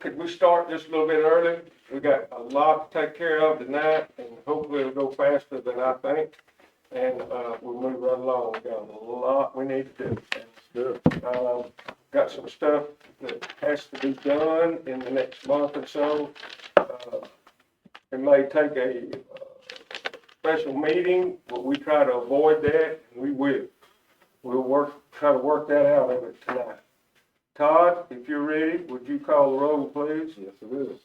could we start just a little bit early? We got a lot to take care of tonight, and hopefully it'll go faster than I think. And, we'll move right along. We got a lot we need to do. Good. Got some stuff that has to be done in the next month or so. It may take a special meeting, but we try to avoid that, and we will. We'll try to work that out of it tonight. Todd, if you're ready, would you call the roll, please? Yes, it is.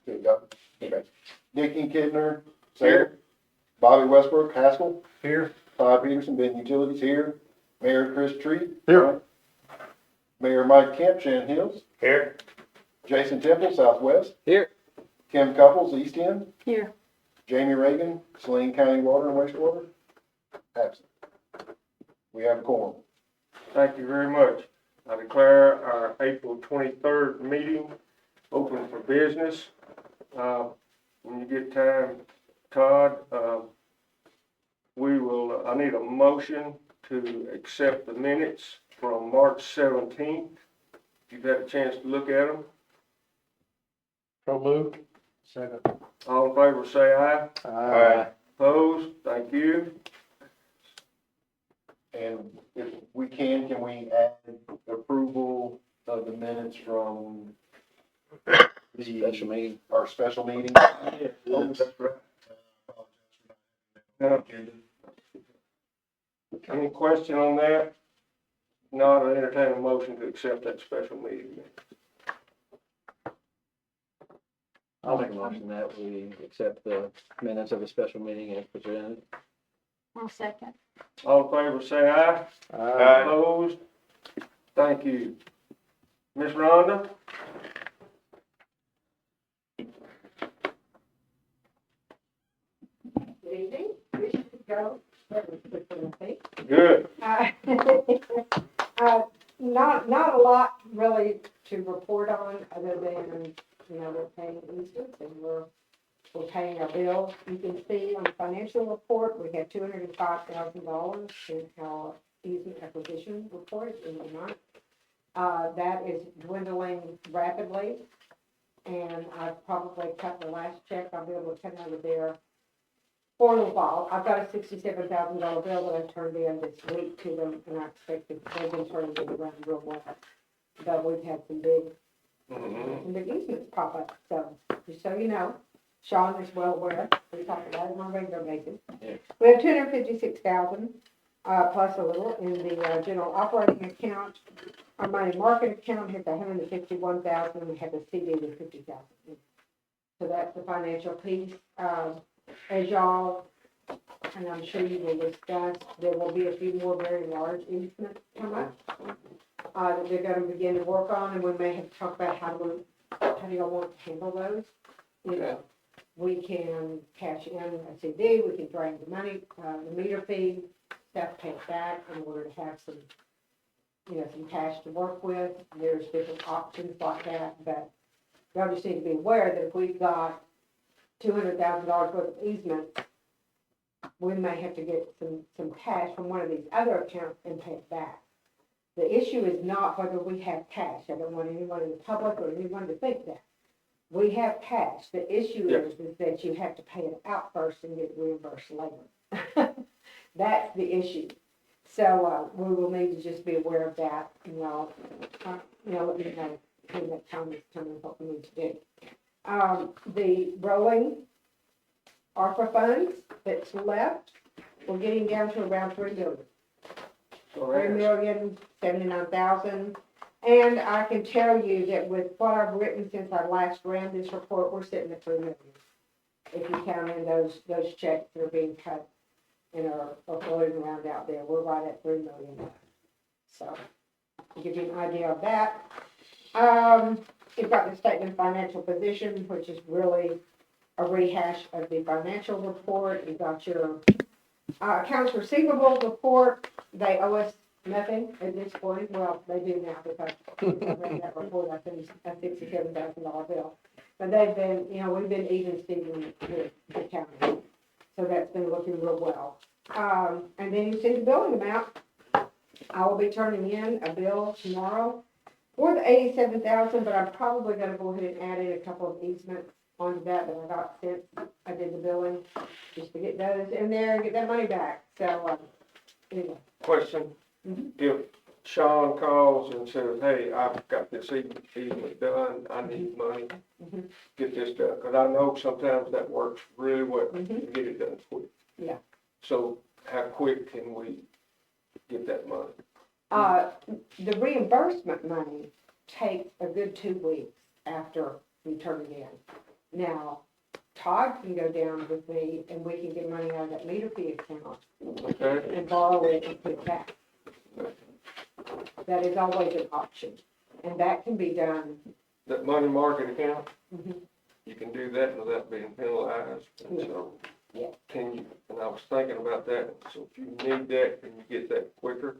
There you go. Okay. Dickie Kidner, Here. Sarah. Bobby Westbrook, Haskell. Here. Todd Peterson, Ben Utilities here. Mayor Chris Tree. Here. Mayor Mike Kemp, Shannon Hills. Here. Jason Temple, Southwest. Here. Kim Couples, East End. Here. Jamie Reagan, Saline County Water and Wastewater. Absent. We have a quorum. Thank you very much. I declare our April 23rd meeting open for business. When you get time, Todd, I need a motion to accept the minutes from March 17th. You've had a chance to look at them. So moved. Second. All in favor, say aye. Aye. Opposed? Thank you. And if we can we add approval of the minutes from Special meeting. our special meeting? Oh, that's right. Any question on that? Not, I entertain a motion to accept that special meeting minutes. I'll make a motion that we accept the minutes of a special meeting as presented. I'll second. All in favor, say aye. Aye. Opposed? Thank you. Ms. Rhonda? Good evening. We should go. Good. Not a lot really to report on, other than, we're paying easements and we're paying our bills. You can see on the financial report, we have $205,000 in our easement acquisition report in the month. That is dwindling rapidly, and I've probably cut the last check. I'll be able to cut out of there for a little while. I've got a $67,000 bill that I turned in this week to them, and I expect that they've been turning it around real well. But we've had some big easements pop up, so just so you know, Sean is well aware. We talk about it on a regular basis. Yeah. We have $256,000 plus a little in the general operating account. Our money market account has $151,000, and we have a CD with $50,000. So that's the financial piece. As y'all, and I'm sure you will discuss, there will be a few more very large easements come up that they're going to begin to work on, and we may have to talk about how do y'all want to handle those. We can cash in a CD, we can drain the money, the meter fee, stuff paid back in order to have some cash to work with. There's different options like that, but y'all just need to be aware that if we've got $200,000 worth of easement, we may have to get some cash from one of these other accounts and pay it back. The issue is not whether we have cash. I don't want anyone in the public or anyone to think that. We have cash. The issue is that you have to pay it out first and get reimbursed later. That's the issue. So we will need to just be aware of that. And let me know when that time is coming, what we need to do. The rolling ARPA funds that's left, we're getting down to around $3 million. $3,079,000. And I can tell you that with what I've written since I last ran this report, we're sitting at $3 million. If you count in those checks that are being cut and are floating around out there, we're right at $3 million. So, to give you an idea of that. You've got the statement of financial position, which is really a rehash of the financial report. You've got your accounts receivable report. They owe us nothing at this point. Well, they do now because I read that report. I finished a $67,000 bill. But they've been, we've been even Steven with the county. So that's been looking real well. And then you see the billing amount. I will be turning in a bill tomorrow for the 87,000, but I'm probably gonna go ahead and add in a couple of easements onto that I got since I did the billing, just to get those in there and get that money back, so, anyway. Question, Mhm. if Sean calls and says, hey, I've got this easement done, I need money, Mhm. get this done, because I know sometimes that works really well, to Mhm. get it done quick. Yeah. So how quick can we get that money? The reimbursement money takes a good 2 weeks after we turn it in. Now, Todd can go down with me and we can get money out of that meter fee account Okay? and borrow it and put it back. That is always an option, and that can be done. That money market account, Mhm. you can do that without being penalized, and so. Yeah. Can you, and I was thinking about that, so if you need that, can you get that quicker?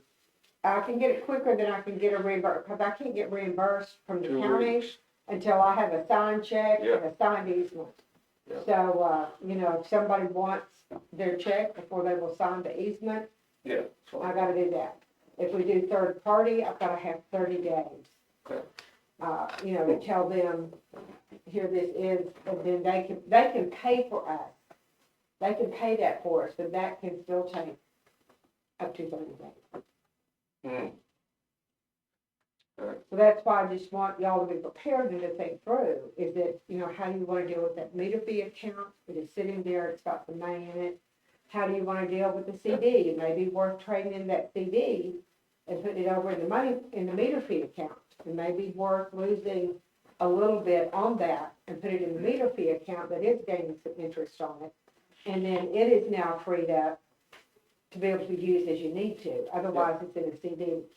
I can get it quicker than I can get a reimbursement, because I can't get reimbursed from the 2 county weeks? until I have a signed check and Yeah. a signed easement. Yeah. So, if somebody wants their check before they will sign the easement, Yeah. so- I gotta do that. If we do third party, I've gotta have 30 days. Okay. To tell them, here this is, and then they can pay for us. They can pay that for us, but that can still take up to 30 days. Hmm. So that's why I just want y'all to be prepared and to think through, is that, how do you wanna deal with that meter fee account? It is sitting there, it's got the money in it. How do you wanna deal with the CD? It may be worth trading in that CD and putting it over in the money, in the meter fee account. It may be worth losing a little bit on that and put it in the meter fee account that is gaining some interest on it. And then it is now freed up to be able to be used as you need to. Otherwise, it's in a CD, it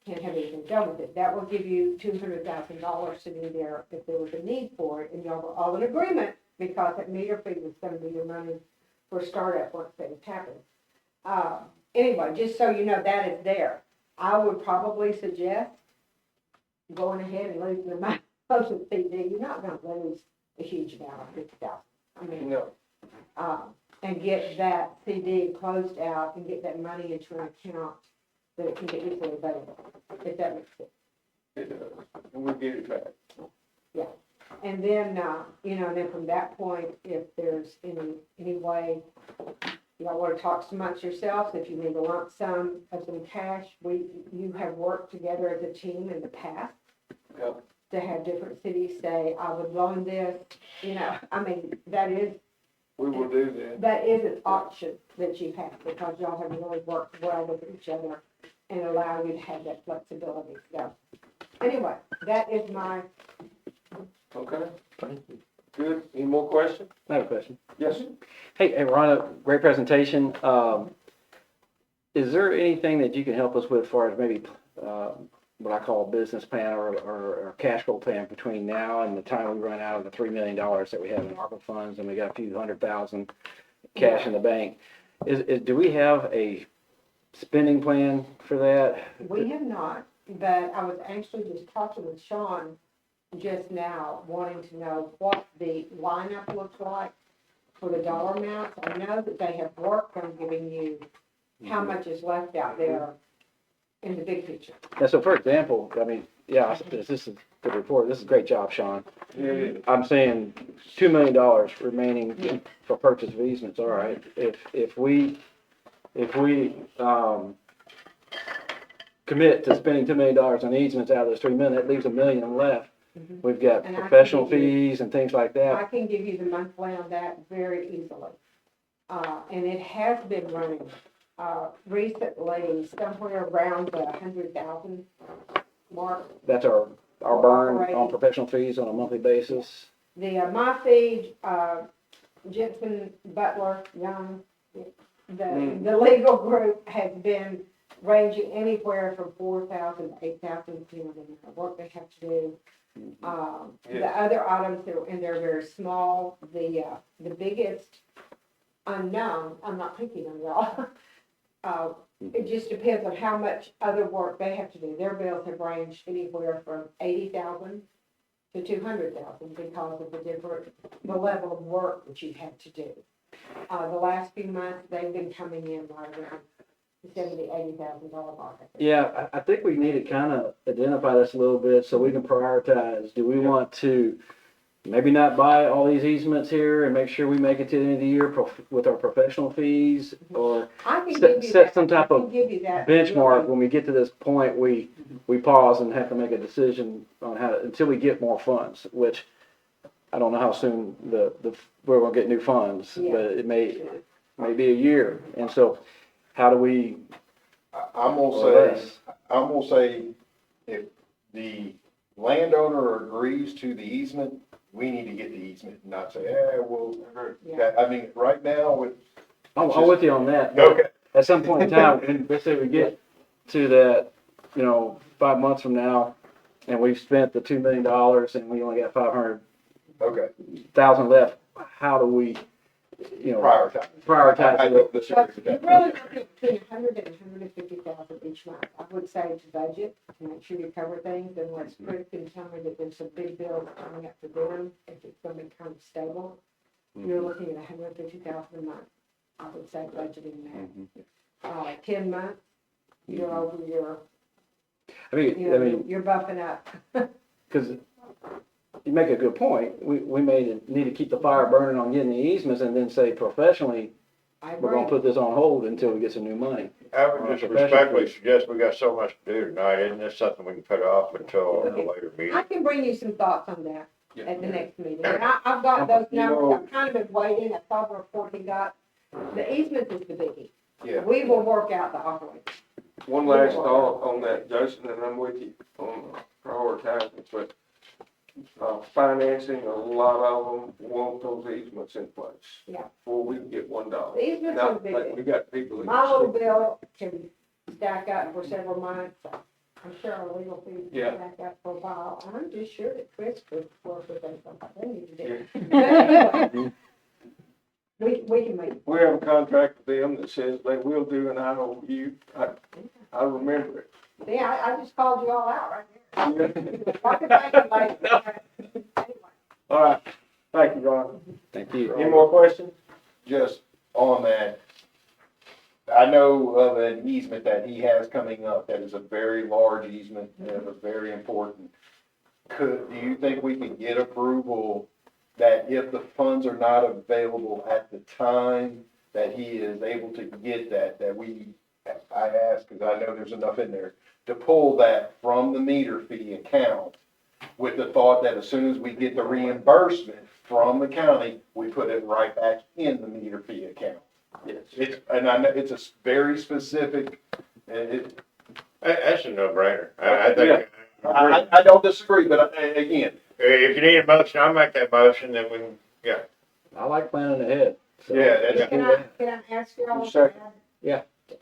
can't have anything done with it. That will give you $200,000 sitting there if there was a need for it, and y'all were all in agreement, because that meter fee was gonna be your money for startup once things happen. Anyway, just so you know, that is there. I would probably suggest going ahead and losing the money of the CD. You're not gonna lose a huge amount of 50,000. I mean, No, and get that CD closed out and get that money into an account that it can get easily available, if that makes sense. it does, and we'll get it back. And then, then from that point, if there's any way y'all want to talk amongst yourselves, if you need a lump sum of some cash, you have worked together as a team in the past Yeah. to have different cities say, I would loan this, We will do that is an option that you have, because y'all have really worked well with each other and allow you to have that flexibility. So, anyway, that is my, that. Okay, good. Any more questions? I have a question. Yes, sir. Hey, Rhonda, great presentation. Is there anything that you can help us with as far as maybe, what I call a business plan or cash flow plan between now and the time we run out of the $3 million that we have in ARPA funds and we got a few $100,000 cash in the bank? Do we have a spending plan for that? we have not, but I was actually just talking with Sean just now, wanting to know what the lineup looks like for the dollar amounts. I know that they have worked on giving you how much is left out there in the big picture. Yeah, so for example, this is the report. This is a great job, Sean. Yeah, I'm saying $2 million remaining for purchase of easements, all right. If we commit to spending $2 million on easements out of those 3 million, that leaves $1 million left. Mhm. We've got And I can professional give you- fees and things like that. I can give you the monthly on that very easily. And it has been running, recently somewhere around the 100,000 mark. That's our burn on professional fees on a monthly basis. My fee, Jensen, Butler, Young, the legal group has been ranging anywhere from 4,000 to 8,000, depending on the work they have to do. The other items that are in there are very small. The biggest unknown, I'm not picking on y'all. It just depends on how much other work they have to do. Their bills have ranged anywhere from 80,000 to 200,000 because of the level of work that you've had to do. The last few months, they've been coming in right around $70,000-$80,000 mark. I think. Yeah, I think we need to kind of identify this a little bit so we can prioritize. Do we want to maybe not buy all these easements here and make sure we make it to the end of the year with our professional fees? Or I can set- give you set that. some type I can of give you that. benchmark, when we get to this point, we pause and have to make a decision on how, until we get more funds, which I don't know how soon we're gonna get new funds, Yeah. but it may be a year. And so how do we, I'm or gonna less? say, if the landowner agrees to the easement, we need to get the easement, and not say, well, Yeah. I mean, right now, with, I'm with you on that. okay, At some point in time, and let's say we get to that, 5 months from now, and we've spent the $2 million and we only got 500,000 okay, left, how do we, prioritize. prioritize I it? don't disagree with You're that. really looking between 100 and 150,000 each month. I would say to budget, to make sure you cover things, unless Chris can tell me that there's some big bills coming up for them, if it's gonna be kind of stable. You're looking at 150,000 a month, I would say budgeting that. 10 months, you're over your, you're bumping up. Because you make a good point. We may need to keep the fire burning on getting the easements and then say professionally, I we're gonna agree. put this on hold until we get some new money. I would just respectfully suggest, we got so much to do tonight, isn't this something we can put off until a later meeting? I can bring you some thoughts on that at the next meeting. And I've got those numbers, I've kind of been waiting, I saw the report he got. The easement is the biggie. Yeah. We will work out the operating. One last thought on that, Jason, and I'm with you on prioritizing, but financing, a lot of them want those easements in place. Yeah. Before we can get $1. The easements are Not like we big. got people that. My little bill can stack up for several months. I'm sure our legal fees Yeah. can stack up for a while. I'm just sure that Chris could work with us on what they need to do. Yeah. But anyway, we can make, We have a contract with them that says they will do an IOU. I remember it. yeah, I just called you all out right there. Yeah. Talk about it later. Anyway. All right, thank you, Ron. Thank you. Any more questions? Just on that, I know of an easement that he has coming up that is a very large easement, and was very important. Do you think we can get approval that if the funds are not available at the time, that he is able to get that I ask, because I know there's enough in there, to pull that from the meter fee account with the thought that as soon as we get the reimbursement from the county, we put it right back in the meter fee account. Yes. And I know it's a very specific, That's a no-brainer. I think, I don't disagree, but again, if you need a motion, I'll make that motion, then we can, yeah. I like planning ahead. So. yeah, that's, Can I ask you all to Second.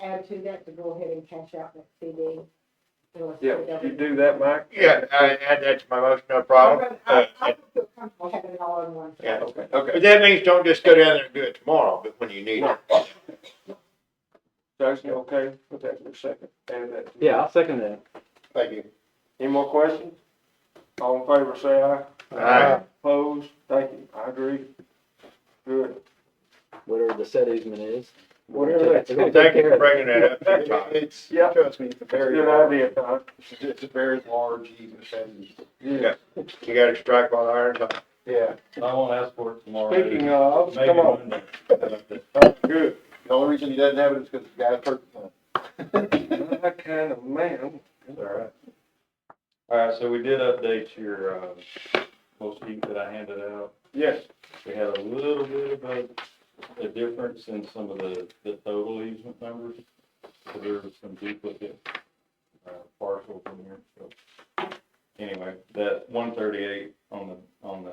add to that, to go ahead and cash out that CD? Yeah, you do that, Mike? Yeah, I add that to my motion, no problem. I don't feel comfortable having it all in one. Yeah. Okay. But that means don't just go down there and do it tomorrow, but when you need it. Jason, okay? Put that in a second. Add that. Yeah, I'll second that. thank you. Any more questions? All in favor, say aye. Aye. Opposed? Thank you. I agree. Good. Whatever the set easement is. Whatever We're that- gonna take Thank you care for of it. bringing that up. Tom. It's, Yeah. trust me, it's a very Good large, idea, Todd. it's a very large easement, and, Yeah. You gotta strike while the iron's hot. yeah. I won't ask for it tomorrow. Speaking of, Maybe come on. Monday. Good. The only reason he doesn't have it is because the guy's hurt. That kind of man. All right. All right, so we did update your, little sheet that I handed out. Yes. We had a little bit of a difference in some of the total easement numbers. So there was some duplicate, parcels in here, so. Anyway, that 138 on the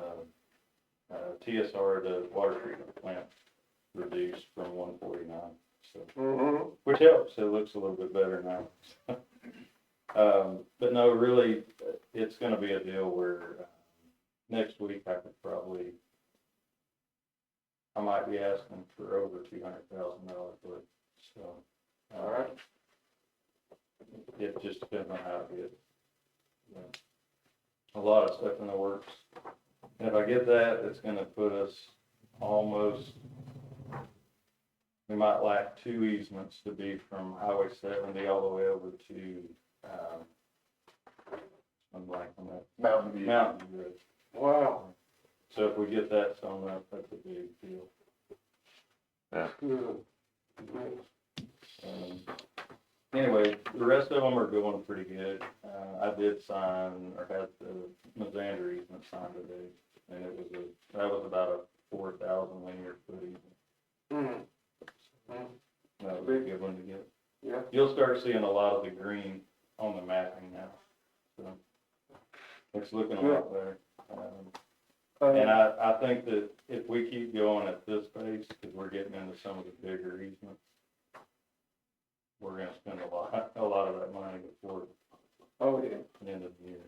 TSR, the water treatment plant reduced from 149, so. Mm-hmm. Which helps, it looks a little bit better now. But no, really, it's gonna be a deal where, next week I could probably, I might be asking for over $200,000 worth, so. All right. It just depends on how it gets. A lot of stuff in the works. And if I get that, it's gonna put us almost we might lack 2 easements to be from Highway 70 all the way over to, I'm blanking on that, Mountain View. Mountain View. Wow. So if we get that sewn up, that's a big deal. Good. Anyway, the rest of them are going pretty good. I did sign, or had the Mazander easement signed today, and that was about a 4,000 linear foot easement. Mm. That was a good one to get. Yeah. You'll start seeing a lot of the green on the mapping now, so it's looking a lot better. And I think that if we keep going at this pace, because we're getting into some of the bigger easements, we're gonna spend a lot of that money before Oh, yeah. the end of the year.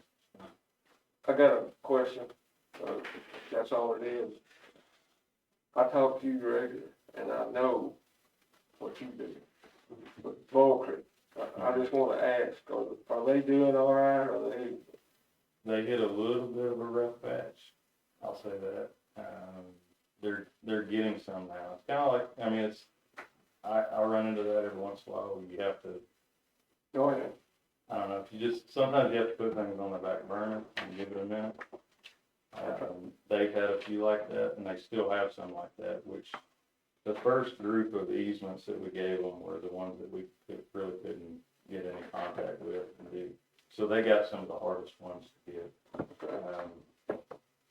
I got a question. That's all it is. I talk to you regularly, and I know what you do. But Bull Creek, I just wanna ask, are they doing all right, or They hit a little bit of a rough patch, I'll say that. They're getting some now. It's kinda like, I mean, I run into that every once in a while. You have to, oh, yeah. I don't know, sometimes you have to put things on the back burner and give it a minute. They've had a few like that, and they still have some like that, which the first group of easements that we gave them were the ones that we really couldn't get any contact with. So they got some of the hardest ones to get.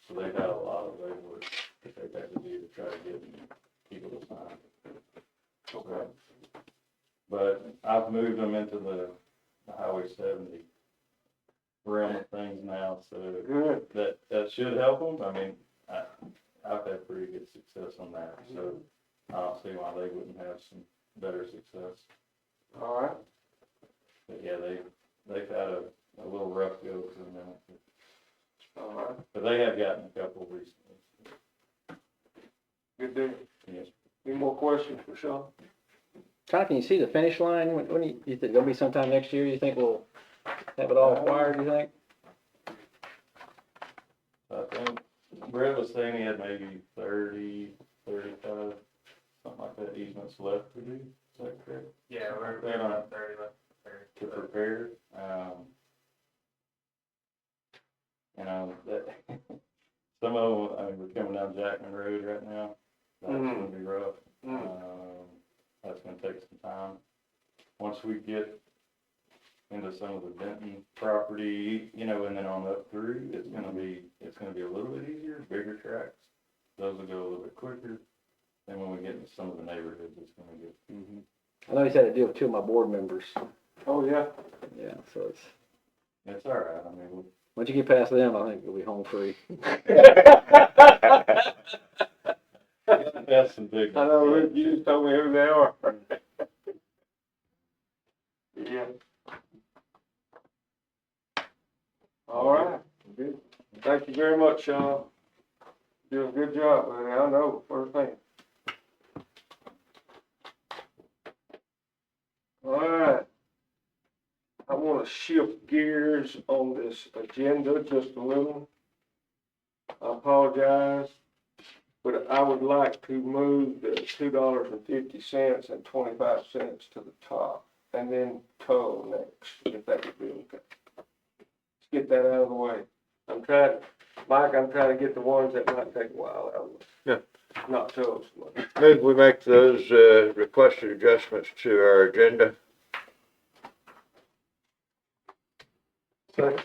So they've had a lot of legwork that they've had to do to try to get people to sign. Okay. But I've moved them into the Highway 70 realm of things now, so Good. that should help them. I mean, I've had pretty good success on that, so I don't see why they wouldn't have some better success. All right. But yeah, they've had a little rough go for a minute, All right. but they have gotten a couple recently. Good deal. Yes. Any more questions for Sean? Kind of, can you see the finish line? When you think it'll be sometime next year? You think we'll have it all acquired, you think? I think Brett was saying he had maybe 30, 35, something like that, easements left to do. Is that correct? Yeah, we're Right on. 30 left. To prepare. That, some of them, I mean, we're coming down Jackman Road right now. That's gonna be rough. That's gonna take some time. Once we get into some of the Benton property, and then on up through, it's gonna be a little bit easier, bigger tracks. Those will go a little bit quicker. Then when we get into some of the neighborhoods, it's gonna get. I know he's had to deal with 2 of my board members. Oh, yeah. Yeah, so It's all right. I mean, once you get past them, I think you'll be home free. that's some big. I know, Rick, you just told me who they are. Yeah. All right, good. Thank you very much, Sean. Doing a good job, buddy, I know, first thing. All right. I wanna shift gears on this agenda just a little. I apologize, but I would like to move the $2.50 and 25 cents to the top, and then toll next, if that would be okay. Let's get that out of the way. Mike, I'm trying to get the ones that might take a while out of the way. Yeah. Not toll so much. Maybe we make those, requested adjustments to our agenda. Second.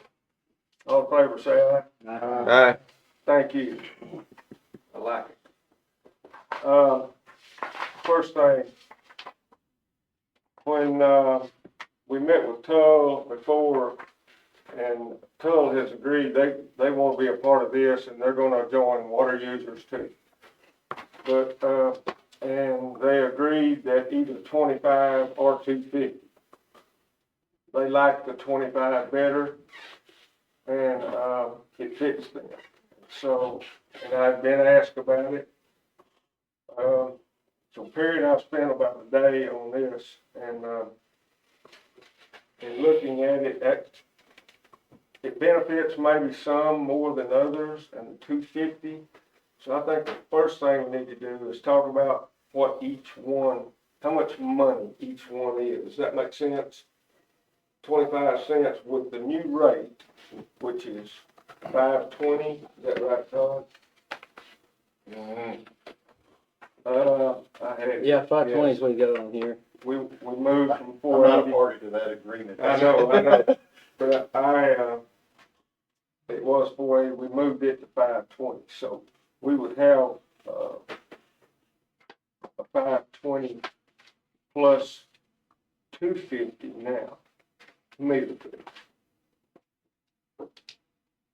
All in favor, say aye. Aye. Thank you. I like it. First thing, when, we met with Tull before, and Tull has agreed, they want to be a part of this, and they're gonna join water users too. But, and they agreed that either 25 or 250. They like the 25 better, and, it fits them. So, and I've been asked about it. So period, I've spent about a day on this, and looking at it, it benefits maybe some more than others, and the 250. So I think the first thing we need to do is talk about what each one how much money each one is. Does that make sense? 25 cents with the new rate, which is $5.20, is that right, Todd? I had it. Yeah, 520 is what you got on here. We moved from I'm 480. not a party to that agreement. I know, but it was 480, we moved it to 520, so we would have, a 520 plus 250 now, meter fee.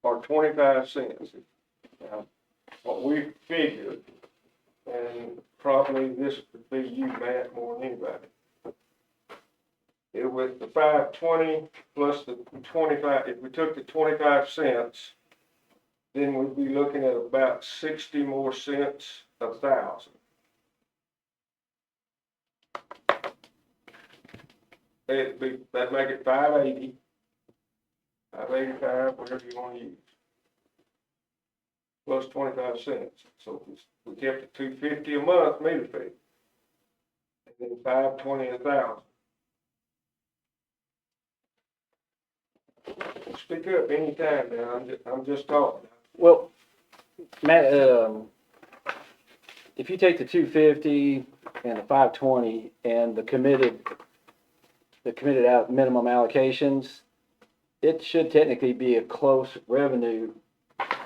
Or 25 cents. Now, what we figured, and probably this would be you, Matt, more than anybody. With the 520 plus the 25, if we took the 25 cents, then we'd be looking at about 60 more cents a thousand. That'd make it 580, 585, whatever you want to use. Plus 25 cents. So if we kept it 250 a month meter fee. And then 520 a thousand. Speak up anytime now, I'm just talking. Well, Matt, if you take the 250 and the 520 and the committed out minimum allocations, it should technically be a close revenue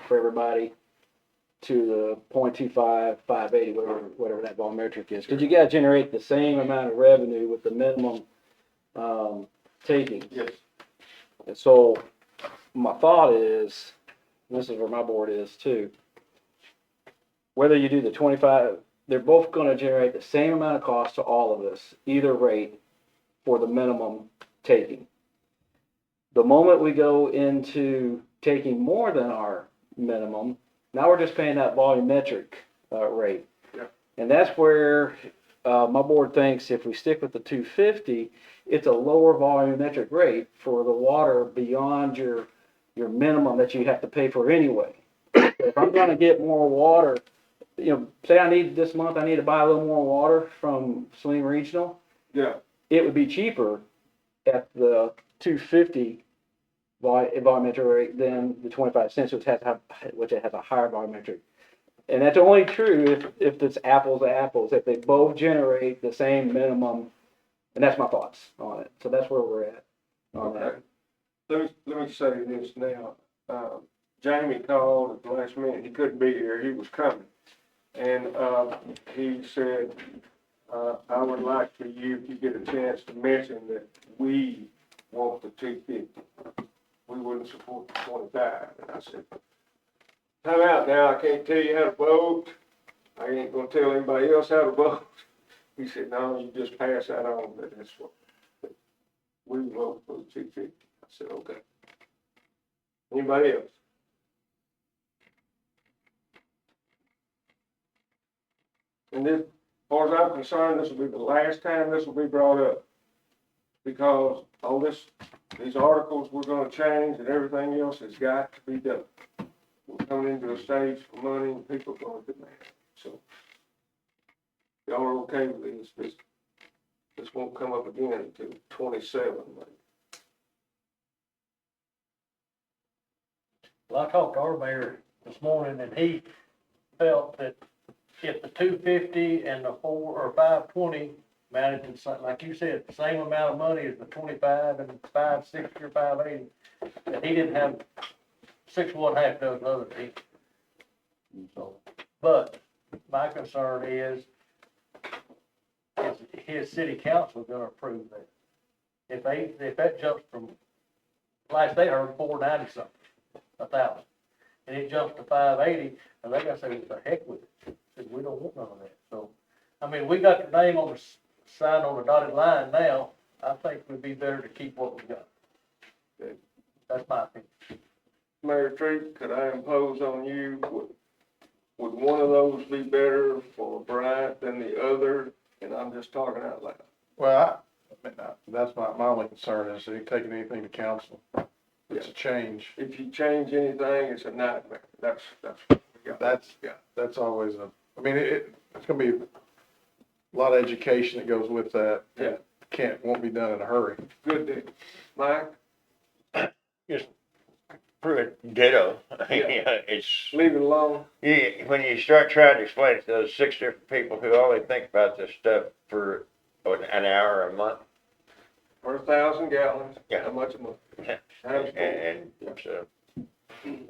for everybody to the 0.25, 580, whatever that volumetric is. Because you gotta generate the same amount of revenue with the minimum, takings. Yes. And so, my thought is, and this is where my board is too, whether you do the 25, they're both gonna generate the same amount of cost to all of us, either rate, for the minimum taking. The moment we go into taking more than our minimum, now we're just paying that volumetric, rate. Yeah. And that's where, my board thinks if we stick with the 250, it's a lower volumetric rate for the water beyond your minimum that you have to pay for anyway. If I'm gonna get more water, say this month I need to buy a little more water from Saline Regional, Yeah, it would be cheaper at the 250 volumetric rate than the 25 cents, which has a higher volumetric. And that's only true if it's apples to apples, if they both generate the same minimum. And that's my thoughts on it. So that's where we're at on that. okay. Let me say this now. Jamie called at the last minute, he couldn't be here, he was coming. And, he said, I would like for you, if you get a chance, to mention that we want the 250. We wouldn't support the 25. And I said, time out now, I can't tell you how to vote. I ain't gonna tell anybody else how to vote. He said, no, you just pass that on, but that's what, we vote for the 250. I said, okay. Anybody else? And this, as far as I'm concerned, this will be the last time this will be brought up. Because all these articles we're gonna change and everything else has got to be done. We're coming into a stage for money and people are gonna demand it. So, y'all are okay with this won't come up again until 27, maybe. Well, I talked to our mayor this morning, and he felt that if the 250 and the 520 amounted to, like you said, the same amount of money as the 25 and 560 or 580, that he didn't have 6.5 dozen other people. So, but my concern is his city council gonna approve that. If that jumps from, last they heard 490 something, 1,000, and it jumps to 580, and they gotta say, what the heck with it? Said, we don't want none of that. So, I mean, we got the name on the sign on the dotted line now. I think it'd be better to keep what we got. Okay. That's my opinion. Mayor Treat, could I impose on you, would one of those be better for Bryant than the other? And I'm just talking out loud. Well, that's my only concern is you taking anything to council. It's a change. If you change anything, it's a nightmare. That's what we got. That's always I mean, it's gonna be, a lot of education that goes with that. Yeah. Won't be done in a hurry. Good deal. Mike, Pretty ditto. Yeah. It's, leave it alone. when you start trying to explain it to those 6 different people who only think about this stuff for an hour a month, For 1,000 gallons, Yeah. how much a month? Yeah. Times four. and so,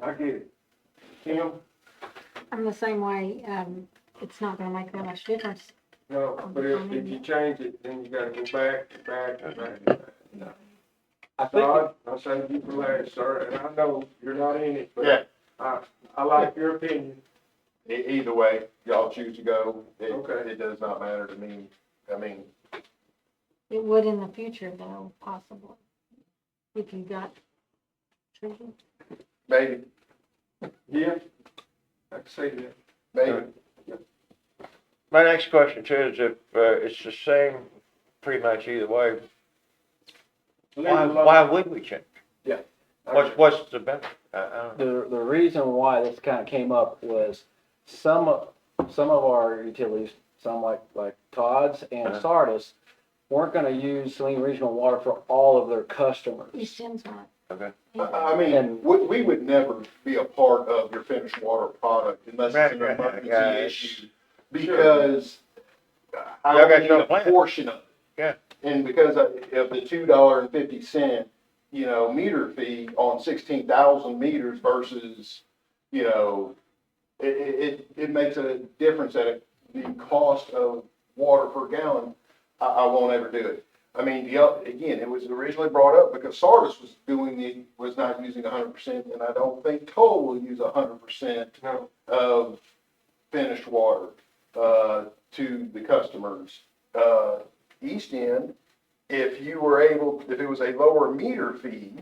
I get it. Tim? I'm the same way, it's not gonna make that much difference. No, but if you change it, then you gotta go back, and back. I think, Todd, I'll save you for last, sir, and I know you're not in it, Yeah. but I like your opinion. Either way, y'all choose to go, Okay. it does not matter to me. I mean, It would in the future though, possibly, if you got treated. maybe, Yeah, I can see that. maybe. my next question too is if, it's the same pretty much either way, Leave it alone. why would we change? I- What's the benefit? I don't know. the reason why this kind of came up was some of our utilities, some like Todd's and Uh-huh. Sardis, weren't gonna use Saline Regional Water for all of their customers. East End's not. Okay. I mean, And- we would never be a part of your finished water product unless it's an Right, emergency yeah, issue. Because I Y'all got only need your a plan. portion of it. Yeah. And because of the $2.50, meter fee on 16,000 meters versus, it makes a difference at the cost of water per gallon. I won't ever do it. I mean, again, it was originally brought up because Sardis was not using 100%, and I don't think Toll will use 100% No, of finished water, to the customers. East End, if it was a lower meter fee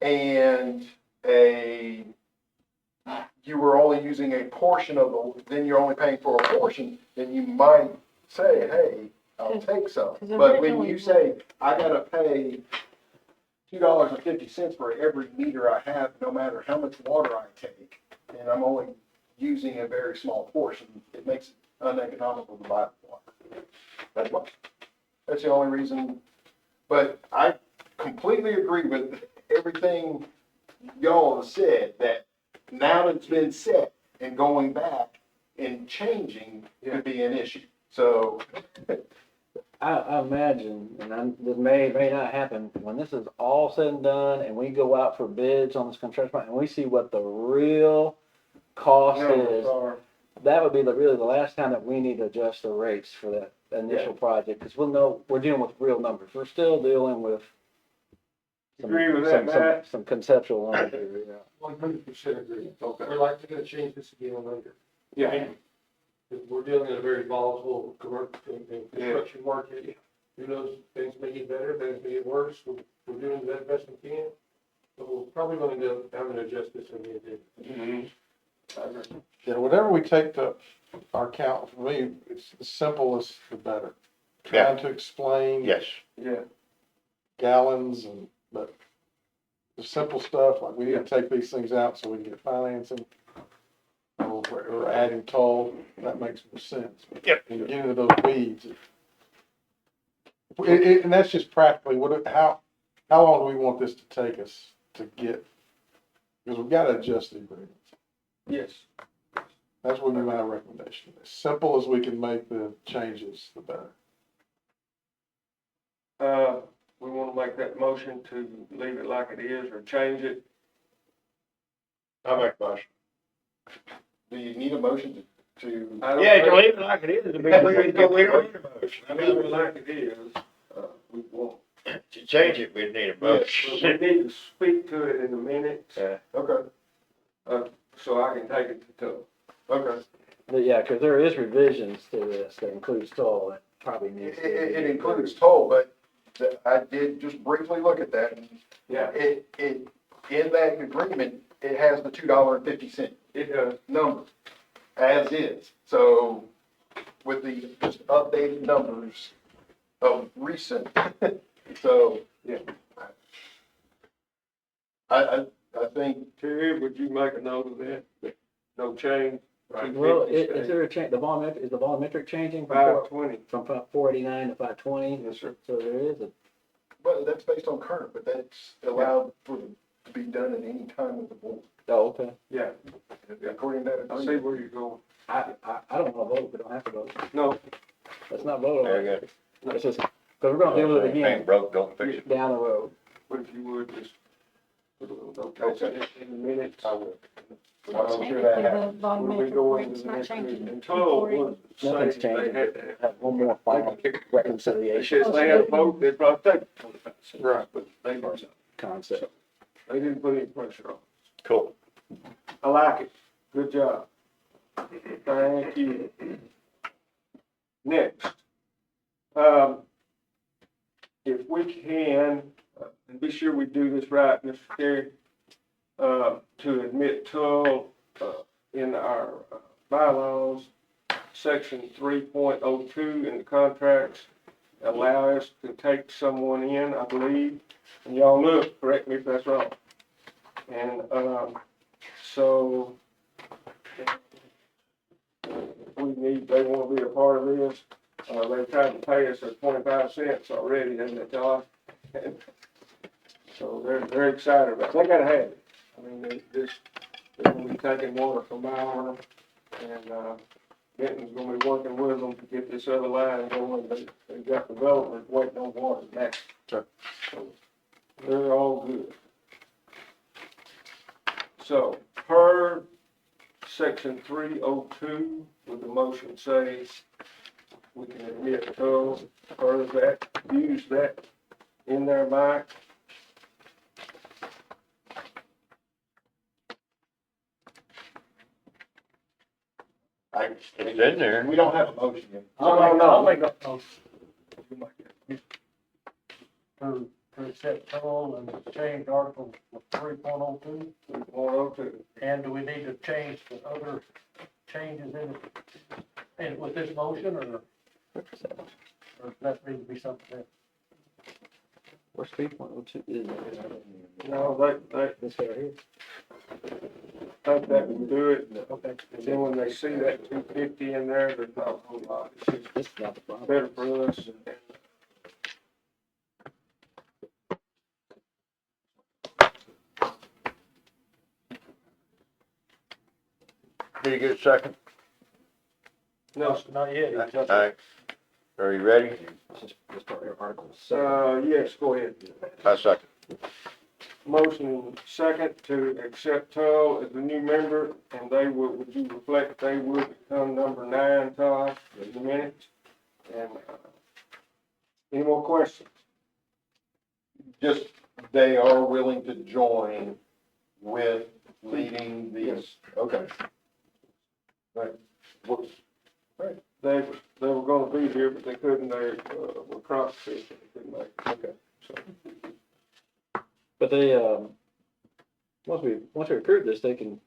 and you were only using a portion then you're only paying for a portion, then you might say, hey, I'll take some. 'Cause But when originally- you say, I gotta pay $2.50 for every meter I have, no matter how much water I take, and I'm only using a very small portion, it makes it uneconomical to buy the water. That's the only reason, but I completely agree with everything y'all have said, that now that it's been set and going back and changing could be an issue. So, I imagine, and this may not happen, when this is all said and done and we go out for bids on this construction and we see what the real cost is, that would be really the last time that we need to adjust the rates for that initial project, because we'll know, we're dealing with real numbers. We're still dealing with Agree with that, Matt? some conceptual numbers here, yeah. 100% agree. Okay. We're likely gonna change this again later. Yeah, Because we're dealing in a very volatile construction market. Who knows, things may get better, things may get worse. We're doing the best we can. But we're probably gonna end up having to adjust this in the end. Yeah, whatever we take to our account, for me, it's the simplest, the better. Yeah. Trying to explain Yes. yeah. gallons but the simple stuff, like we need to take these things out so we can get financing. Or adding toll, that makes more sense. Yep. When you get into those weeds. And that's just practically, how long do we want this to take us to get? Because we've got to adjust the agreements. Yes. That's what would be my recommendation. As simple as we can make the changes, the better. We wanna make that motion to leave it like it is or change it. I'll make a motion. do you need a motion to? I don't Yeah, think- to leave it like it is, we don't need a motion. Leave it like it is, we won't. To change it, we'd need a But motion. we need to speak to it in a minute, Okay, so I can take it to Tug. okay. But yeah, because there is revisions to this that includes toll that probably needs to be. It includes toll, but I did just briefly look at that, and Yeah, in that agreement, it has the $2.50 it does. number, as is. So, with the just updated numbers of recent, so. Yeah. I think, Terry, would you make a note of that? No change? Right, Well, 50 is stays. there a change, is the volumetric changing from 520, from 489 to 520? yes, sir. So there is a, But that's based on current, but that's allowed for, to be done at any time with the board, oh, okay. Yeah, according to that I see agreement. where you're going. I don't wanna vote, we don't have to vote. No, Let's not vote on There it. you go. Let's just, cause we're gonna deal with it again Ain't broke, don't fix it. down the road. but if you would, just put a little notation in the minutes. I will. I'll I'll make sure sure that happens. The We'll be volumetric going rate's to the not next meeting. changing. And total was Nothing's saying changing, they had to have. have one more final They reconciliation said they had a vote, they'd probably take it 25 cents. Right. But they didn't, concept. they didn't put any pressure on. Cool. I like it. Good job. Thank you. Next, if we can, and be sure we do this right, Mr. Terry, to admit toll, in our bylaws, section 3.02 in the contracts, allow us to take someone in, I believe, and y'all look, correct me if that's wrong. And, so, they wanna be a part of this, they tried to pay us at 25 cents already, hasn't it, John? So they're excited about it, they gotta have it. I mean, they're gonna be taking water from our, and, Benton's gonna be working with them to get this other line going, they've got developers waiting on water now. Sure. So, they're all good. So, per section 302, would the motion say we can admit toll, per that, use that in there, Mike? It's in there. We don't have a motion yet. I'll make a motion to accept toll and change article 3.02. 3.02. And do we need to change the other changes in with this motion, or does that need to be something else? Where's 3.02? Is No, they this right here? think that would do it, and then when they see that 250 in there, there's not a whole lot. It's just This is not the problem. better for us. Did you get a second? No, Not yet. All right. Are you ready? This part here, Article yes, go ahead. I second. Motion second to accept Tull as the new member, and would you reflect, they would become number 9, Todd, in the minutes? And, any more questions? Just, they are willing to join with leading these, okay. They were gonna be here, but they couldn't, they, were cross sick, they couldn't make it. Okay. So, But they, once we approve this, they can,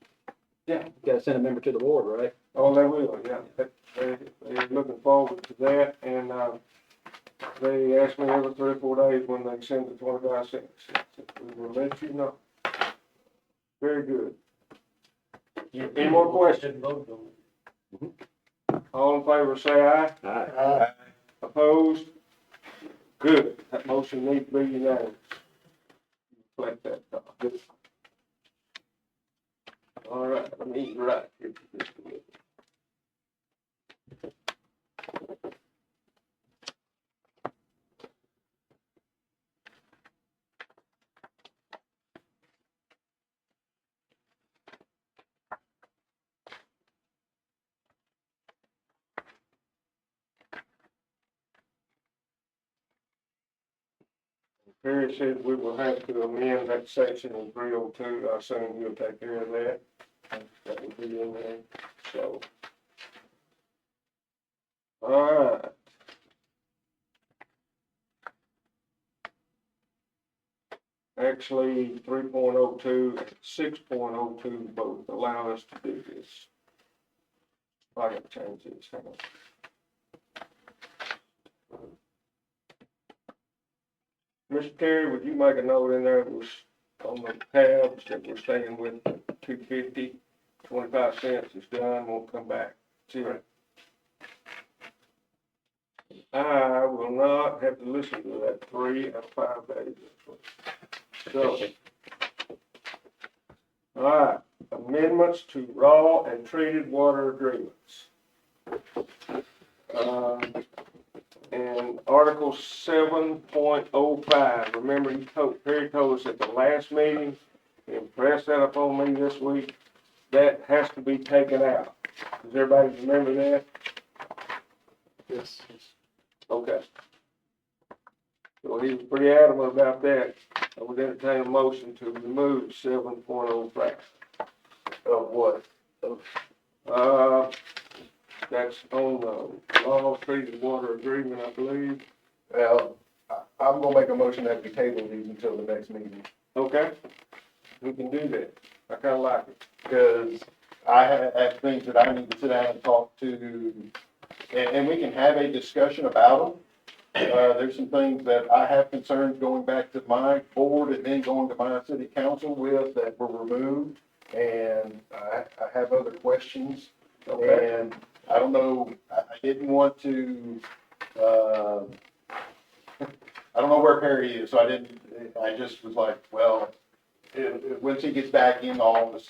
yeah, gotta send a member to the board, right? oh, they will, yeah, they're looking forward to that, and, they ask me every 3 or 4 days when they send the 25 cents. We will let you know. Very good. Any more questions? Didn't vote on it. All in favor, say aye. Aye. Opposed? Good. That motion needs to be unanimous. Reflect that. Good. All right, let me eat right here. Perry said we will have to amend that section in 302. I assume you'll take care of that. That would be in there, so. All right. Actually, 3.02 and 6.02 both allow us to do this. I gotta change this, hang on. Mr. Terry, would you make a note in there that was on the tabs that we're staying with 250 25 cents is done, won't come back, zero. I will not have to listen to that 3 out of 5 days. So, all right, amendments to raw and treated water agreements. And Article 7.05, remember Perry told us at the last meeting, he impressed that upon me this week, that has to be taken out. Does everybody remember that? Yes. Okay. So he was pretty adamant about that. I would entertain a motion to remove 7.05. Of what? That's on the raw treated water agreement, I believe. Well, I'm gonna make a motion that we table these until the next meeting, Okay? We can do that. I kinda like it. because I have things that I need to sit down and talk to, and we can have a discussion about them. There's some things that I have concerns going back to my board and then going to my city council with that were removed. And I have other questions. Okay. And I don't know, I didn't want to, I don't know where Perry is, so I just was like, well, once he gets back in the office,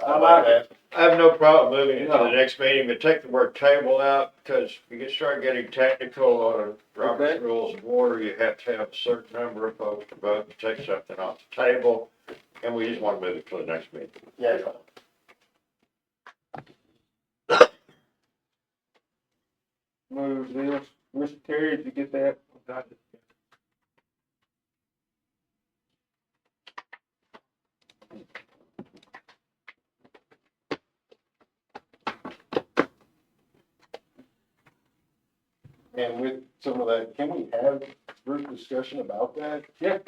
I might ask. I have no problem moving it to No. the next meeting, but take the word table out, because you can start getting technical on Robert's Okay. Rules of Order. You have to have a certain number of folks to vote to take something off the table, and we just want to move it to the next meeting. Yeah. Move this. Mr. Terry, did you get that? Got it. And with some of that, can we have group discussion about that? Yeah.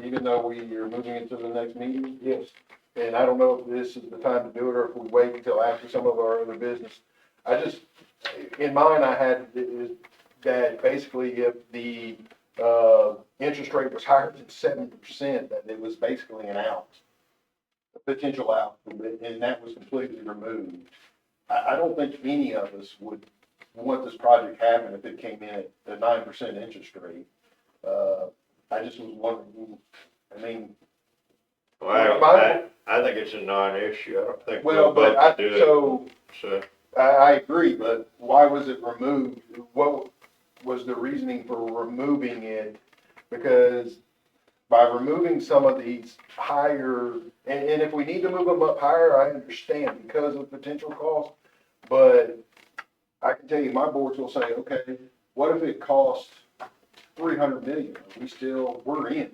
Even though we are moving into the next meeting? Yes. And I don't know if this is the time to do it or if we wait until after some of our other business. I just, in mind, I had is that basically if the, interest rate was higher than 7%, that it was basically an out, a potential out, and that was completely removed. I don't think any of us would want this project happen if it came in at a 9% interest rate. I just was wondering, I mean, Well, I think it's a non-issue. I don't think well, we'll but vote to do it. so So, I agree, but why was it removed? What was the reasoning for removing it? Because by removing some of these higher, and if we need to move them up higher, I understand because of potential cost. But I can tell you, my board's will say, okay, what if it costs 300 million? We're in.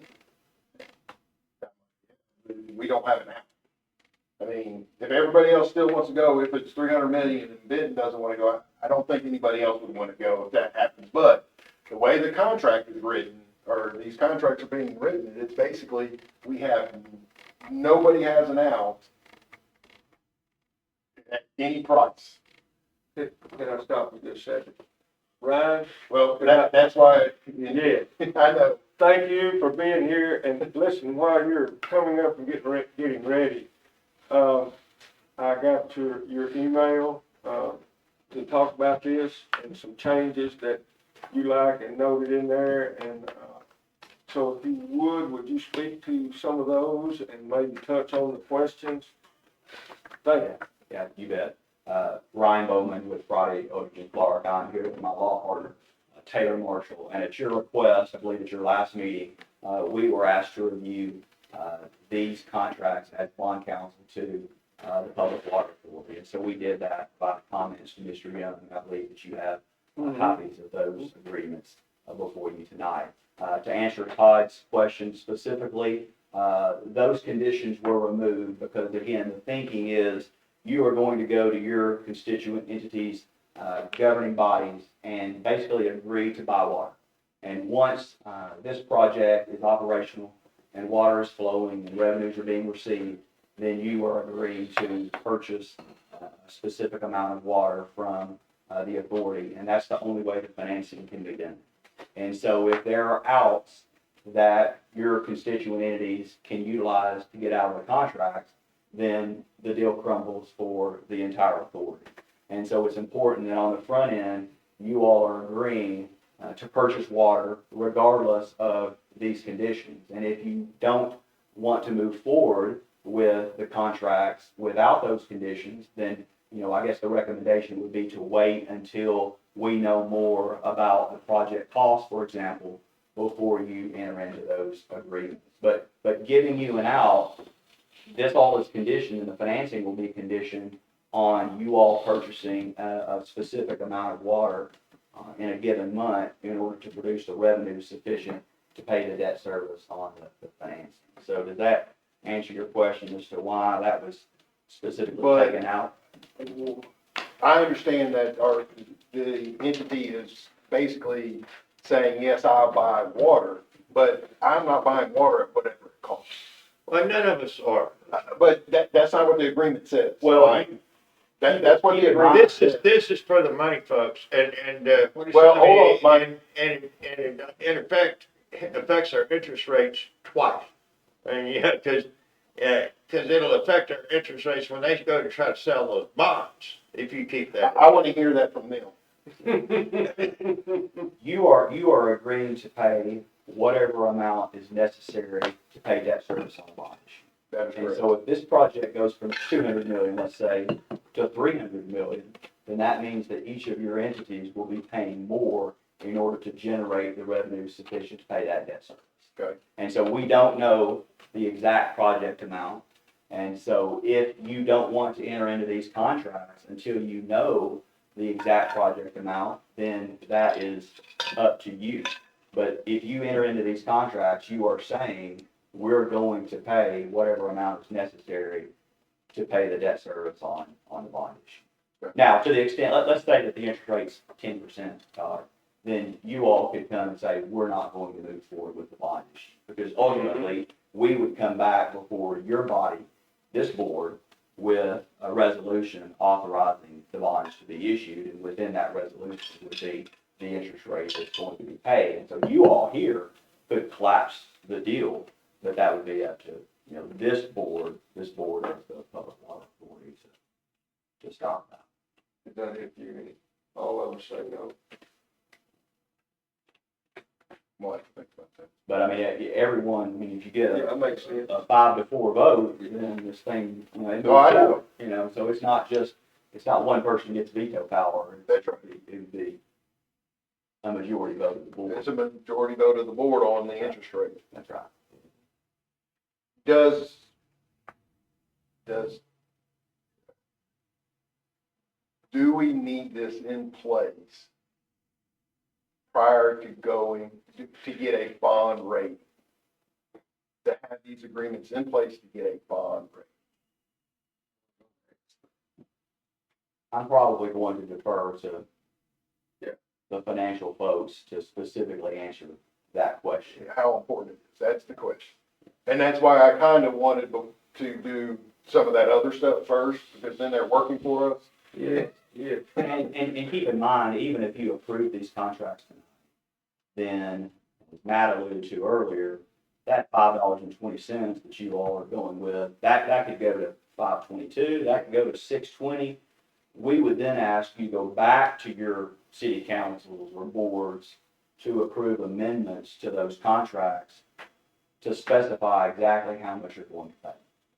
We don't have an out. I mean, if everybody else still wants to go, if it's 300 million and Benton doesn't want to go, I don't think anybody else would want to go if that happens. But the way the contract is written, or these contracts are being written, it's basically, nobody has an out at any price. Can I stop you just a second? Ryan? Well, that's why, Yeah. I know. Thank you for being here, and listen, while you're coming up and getting ready, I got your email, to talk about this and some changes that you like and noted in there, and, so if you would you speak to some of those and maybe touch on the questions? Thank you. Yeah, you bet. Ryan Bowman with Friday Ocean Clark. I'm here with my law partner, Taylor Marshall. And at your request, I believe at your last meeting, we were asked to review these contracts as bond counsel to the Public Water Authority. And so we did that by comments to Mr. Young. I believe that you have copies of those agreements before you tonight. To answer Todd's question specifically, those conditions were removed because, again, the thinking is you are going to go to your constituent entities, governing bodies, and basically agree to buy water. And once this project is operational and water is flowing and revenues are being received, then you are agreeing to purchase a specific amount of water from the authority, and that's the only way the financing can be done. And so if there are outs that your constituent entities can utilize to get out of the contract, then the deal crumbles for the entire authority. And so it's important that on the front end, you all are agreeing to purchase water regardless of these conditions. And if you don't want to move forward with the contracts without those conditions, then, I guess the recommendation would be to wait until we know more about the project cost, for example, before you enter into those agreements. But giving you an out, this all is conditioned, and the financing will be conditioned on you all purchasing a specific amount of water in a given month in order to produce the revenue sufficient to pay the debt service on the financing. So does that answer your question as to why that was specifically But- taken out? I understand that the entity is basically saying, yes, I'll buy water, but I'm not buying water at whatever it costs. Well, none of us are. But that's not what the agreement says. Well, Right? That's what the agreement This says. is for the money, folks, and, Well, hold on, Mike. And in effect, it affects our interest rates twice. And because it'll affect our interest rates when they go to try to sell those bonds, if you keep that. I want to hear that from them. You are agreeing to pay whatever amount is necessary to pay debt service on the bond issue. That is And correct. so if this project goes from 200 million, let's say, to 300 million, then that means that each of your entities will be paying more in order to generate the revenue sufficient to pay that debt service. Okay. And so we don't know the exact project amount. And so if you don't want to enter into these contracts until you know the exact project amount, then that is up to you. But if you enter into these contracts, you are saying, we're going to pay whatever amount is necessary to pay the debt service on the bond issue. Now, to the extent, let's say that the interest rate's 10%, then you all could come and say, we're not going to move forward with the bond issue. Because ultimately, we would come back before your body, this board, with a resolution authorizing the bonds to be issued, and within that resolution would be the interest rate that's going to be paid. And so you all here could collapse the deal, but that would be up to, this board as the Public Water Authority to stop that. Is that if you, all of them say no? We'll have to think about that. But I mean, everyone, if you get Yeah, that makes sense. a 5-4 vote, then this thing, it moves No, I know. forward, so it's not one person gets veto power. That's right. It would be a majority vote of the board. It's a majority vote of the board on the interest rate. That's right. Do we need this in place prior to going, to get a bond rate? To have these agreements in place to get a bond rate? I'm probably going to defer to Yeah. the financial folks to specifically answer that question. How important it is, that's the question. And that's why I kind of wanted to do some of that other stuff first, because then they're working for us. Yeah, yeah. And keep in mind, even if you approve these contracts tonight, then, as Matt alluded to earlier, that $5.20 that you all are going with, that could go to $5.22, that could go to $6.20. We would then ask you to go back to your city councils or boards to approve amendments to those contracts to specify exactly how much you're going to pay.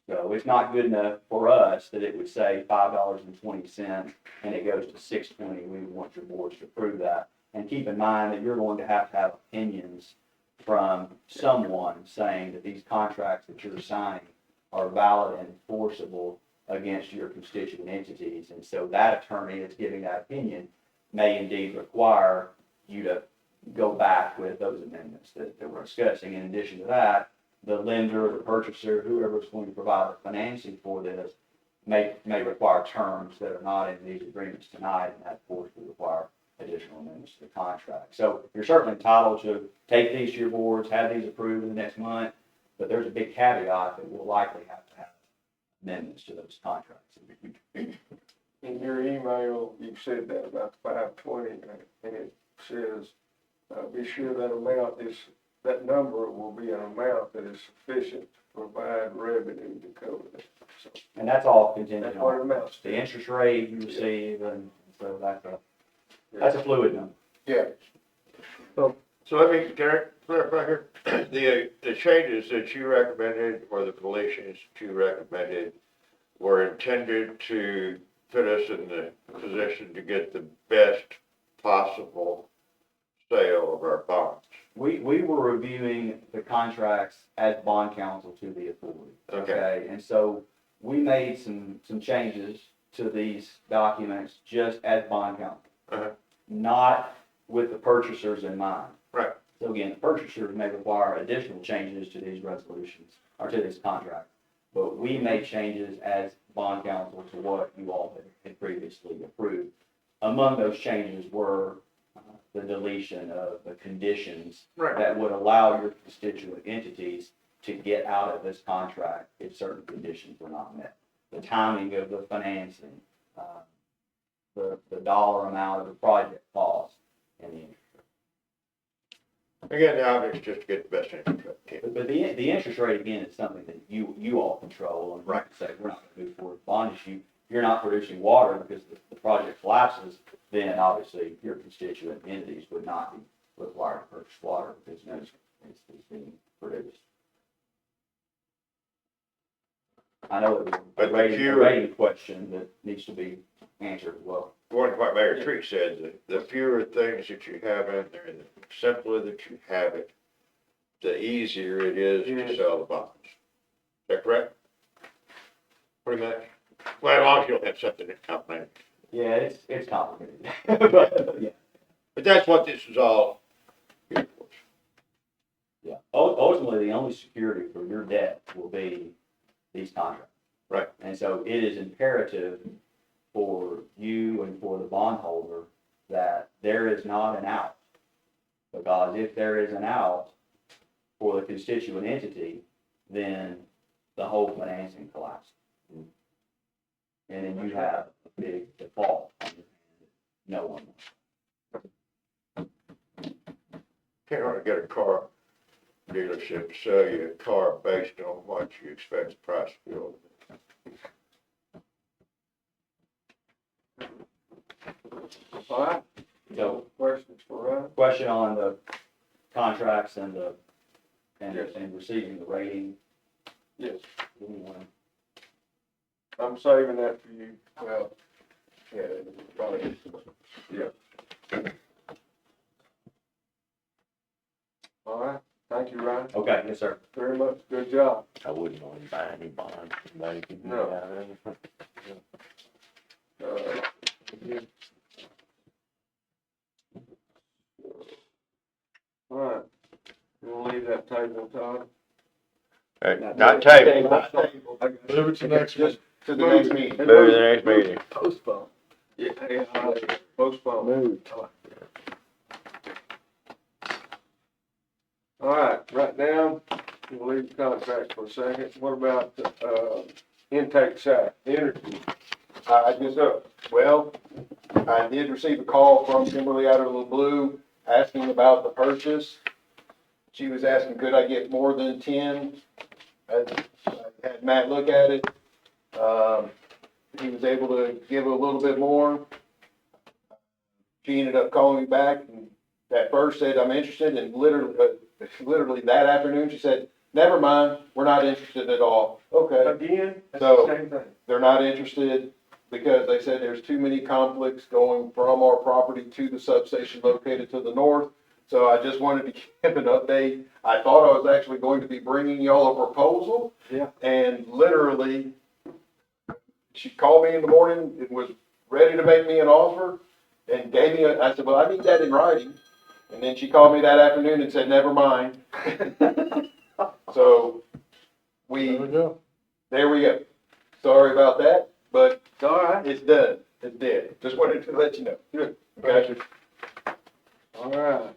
So it's not good enough for us that it would say $5.20 and it goes to $6.20. We want your boards to approve that. And keep in mind that you're going to have opinions from someone saying that these contracts that you're signing are valid and enforceable against your constituent entities. And so that attorney that's giving that opinion may indeed require you to go back with those amendments that we're discussing. In addition to that, the lender, the purchaser, whoever's going to provide the financing for this may require terms that are not in these agreements tonight, and that of course will require additional amendments to the contract. So you're certainly entitled to take these to your boards, have these approved in the next month, but there's a big caveat that we'll likely have to have amendments to those contracts in the future. In your email, you said that about 520, and it says, be sure that number will be an amount that is sufficient to provide revenue to cover that. So And that's all contingent that's what it on amounts the to. interest rate you receive, and so that's a fluid number. Yeah, So let me, can I clarify here? The changes that you recommended, or the deletions that you recommended, were intended to put us in the position to get the best possible sale of our bonds. We were reviewing the contracts as bond counsel to the authority. Okay. And so we made some changes to these documents just as bond counsel. Uh-huh. Not with the purchasers in mind. Right. So again, the purchasers may require additional changes to these resolutions, or to this contract. But we made changes as bond counsel to what you all had previously approved. Among those changes were the deletion of the conditions Right. that would allow your constituent entities to get out of this contract if certain conditions were not met. The timing of the financing, the dollar amount of the project cost, and the interest. Again, the object is just to get the best interest rate. But the interest rate, again, is something that you all control, and Right. say, we're not gonna move forward with bond issue. If you're not producing water because the project collapses, then obviously your constituent entities would not be required to purchase water because no, it's being produced. I know it was But a the rating, fewer- rating question that needs to be answered as well. Going to what Mayor Tree said, the fewer things that you have in there, the simpler that you have it, the easier it is to sell the bonds. Is that correct? Pretty much. Well, as long as you don't have something that complicated. Yeah, it's complicated, but, yeah. But that's what this is all here for. Yeah, ultimately, the only security for your debt will be these contracts. Right. And so it is imperative for you and for the bondholder that there is not an out. Because if there is an out for the constituent entity, then the whole financing collapses. And then you have a big default on your hand that no one wants. Can't hardly get a car dealership to sell you a car based on what you expect the price to be on. All right, So, questions for Ryan? question on the contracts and Yes. and receiving the rating. Yes, Anyone? I'm saving that for you. Well, yeah, probably, yeah. All right, thank you, Ryan, Okay, yes, sir. very much, good job. I wouldn't want to buy any bonds, anybody could do No. that. All right, we'll leave that table, Todd. Not table, Move it to next week. to the next meeting. move to the next meeting. Postpone. Yeah, postpone. Moved. All right now, we'll leave the contract for a second. What about, intake side, energy? I just, well, I did receive a call from Kimberly out of the blue asking about the purchase. She was asking, could I get more than 10? I had Matt look at it. He was able to give a little bit more. She ended up calling me back and at first said, I'm interested, and literally that afternoon, she said, never mind, we're not interested at all. Okay. Again, that's So- the same thing. They're not interested because they said there's too many conflicts going from our property to the substation located to the north. So I just wanted to give an update. I thought I was actually going to be bringing y'all a proposal. Yeah. And literally, she called me in the morning and was ready to make me an offer and gave me I said, well, I need that in writing. And then she called me that afternoon and said, never mind. So There we go. there we go. Sorry about that, but It's all right. it's done. It's dead. Just wanted to let you know. Good. Okay. All right.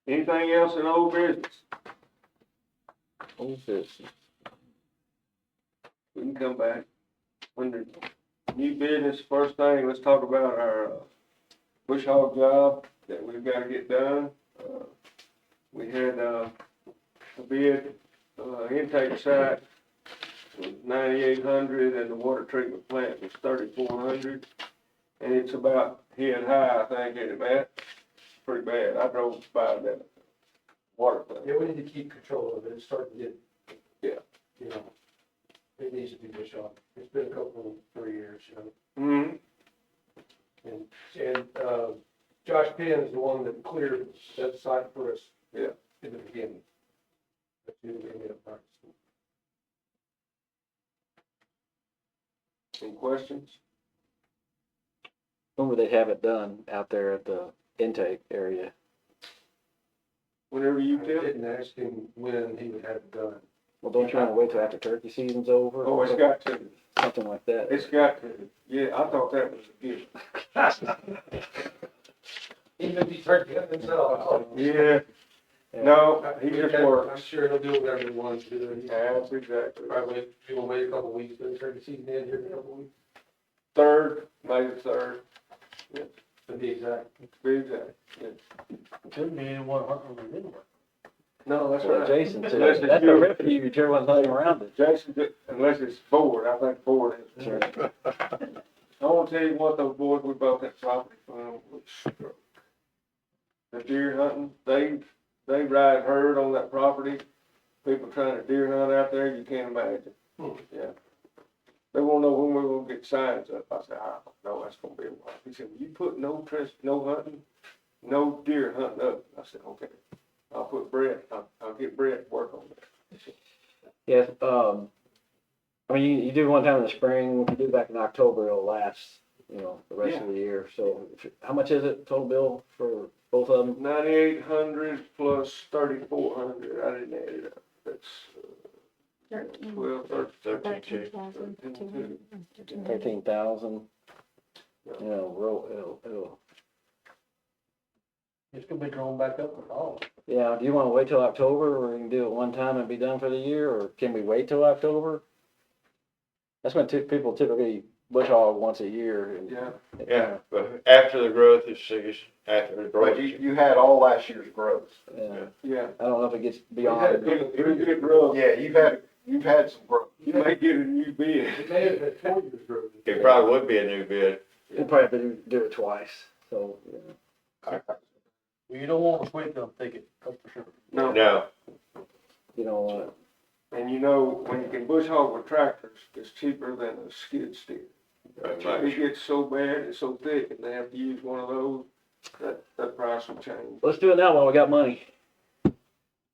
Anything else in old business? Old business. We can come back. Under new business, first thing, let's talk about our bush hog job that we've got to get done. We had, the bid, intake site was 9,800 and the water treatment plant was 3,400. And it's about head high, I think, ain't it, Matt? Pretty bad. I drove by that water plant. Yeah, we need to keep control of it, it's starting to get. Yeah. You know, it needs to be pushed off, it's been a couple, 3 years, you know. Mm-hmm. And Josh Penn is the one that cleared that site for us. Yeah. In the beginning. That's who we ended up practicing. Any questions? When would they have it done out there at the intake area? Whenever you I tell. didn't ask him when he would have it done. Well, don't you want to wait till after turkey season's over? Oh, it's got to. Something like that. It's got to. Yeah, I thought that was a gift. Even if he turned it himself. Yeah. No, he just I'm works. sure he'll do whatever he wants to do. That's exactly. Probably, if you want to wait a couple of weeks, then turkey season in here in a couple of weeks, Third, May the 3rd. to be exact. To be exact. Yeah. Couldn't be anyone hunting them anyway. No, that's Well, right. Jason said, Unless it's that's a you. refuge, everyone's hunting around it. Jason, unless it's Ford, I think Ford is. Sure. I want to tell you what, those boys we bought that property from was struck. The deer hunting, they ride herd on that property. People trying to deer hunt out there, you can't imagine. Yeah. They wanna know when we're gonna get signs up. I said, I don't know, that's gonna be a while. He said, you put no hunting, no deer hunting up. I said, okay. I'll put Brett, I'll get Brett to work on that. Yes, I mean, you do one time in the spring, if you do back in October, it'll last, the rest of the year. So how much is it total bill for both of them? 9,800 plus 3,400, I didn't add it up. That's 12, 13, 13,200. 13,000. It'll, It's gonna be drawn back up with all. yeah, do you wanna wait till October, or we can do it one time and be done for the year, or can we wait till October? That's when people typically bush hog once a year. And, Yeah. Yeah, but after the growth is ceased, after the growth. But you had all last year's growth. Yeah. I don't know if it gets We had beyond. a pretty good run. Yeah, you've had some growth. You may get a new bid. It may have been 4 years growth. It probably would be a new bid. We'll probably have to do it twice, so. Well, you don't want a sweet gum ticket, that's for sure. No. No, You know, And when you can bush hog with tractors, it's cheaper than a skid steer. very It much. gets so bad, it's so thick, and they have to use one of those, that price will change. let's do it now while we got money.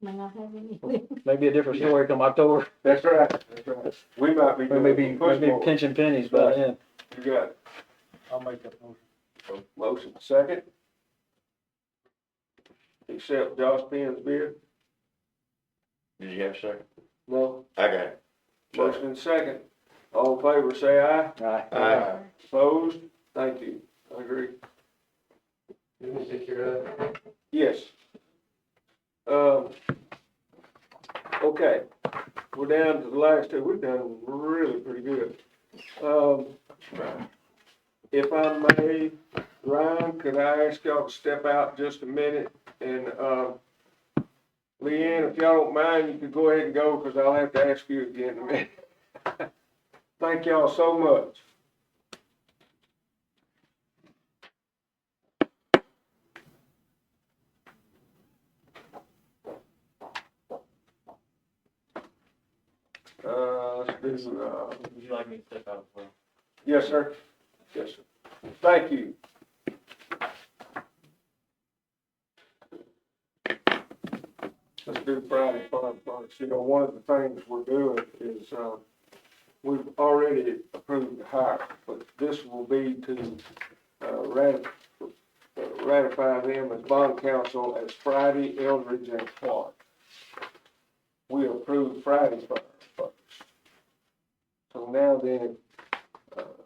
May not have anything. Maybe a different story come October. That's right. We might be. We may be pinching pennies by then. You got it. I'll make that motion. Motion second. Accept Josh Penn's bid? Did you have a second? No. I got it. Motion second. All in favor, say aye. Aye. Aye. Opposed? Thank you. I agree. You want to take care of that? Yes. Okay, we're down to the last two. We've done really pretty good. If I may, Ryan, could I ask y'all to step out just a minute? And, Leanne, if y'all don't mind, you could go ahead and go, because I'll have to ask you again in a minute. Thank y'all so much. Let's do, Would you like me to step out as well? yes, sir. Yes, sir. Thank you. Let's do Friday Fun Funds. One of the things we're doing is, we've already approved the hire, but this will be to, ratify them as bond counsel as Friday, Eldridge, and Clark. We approved Friday Fun Funds. So now then,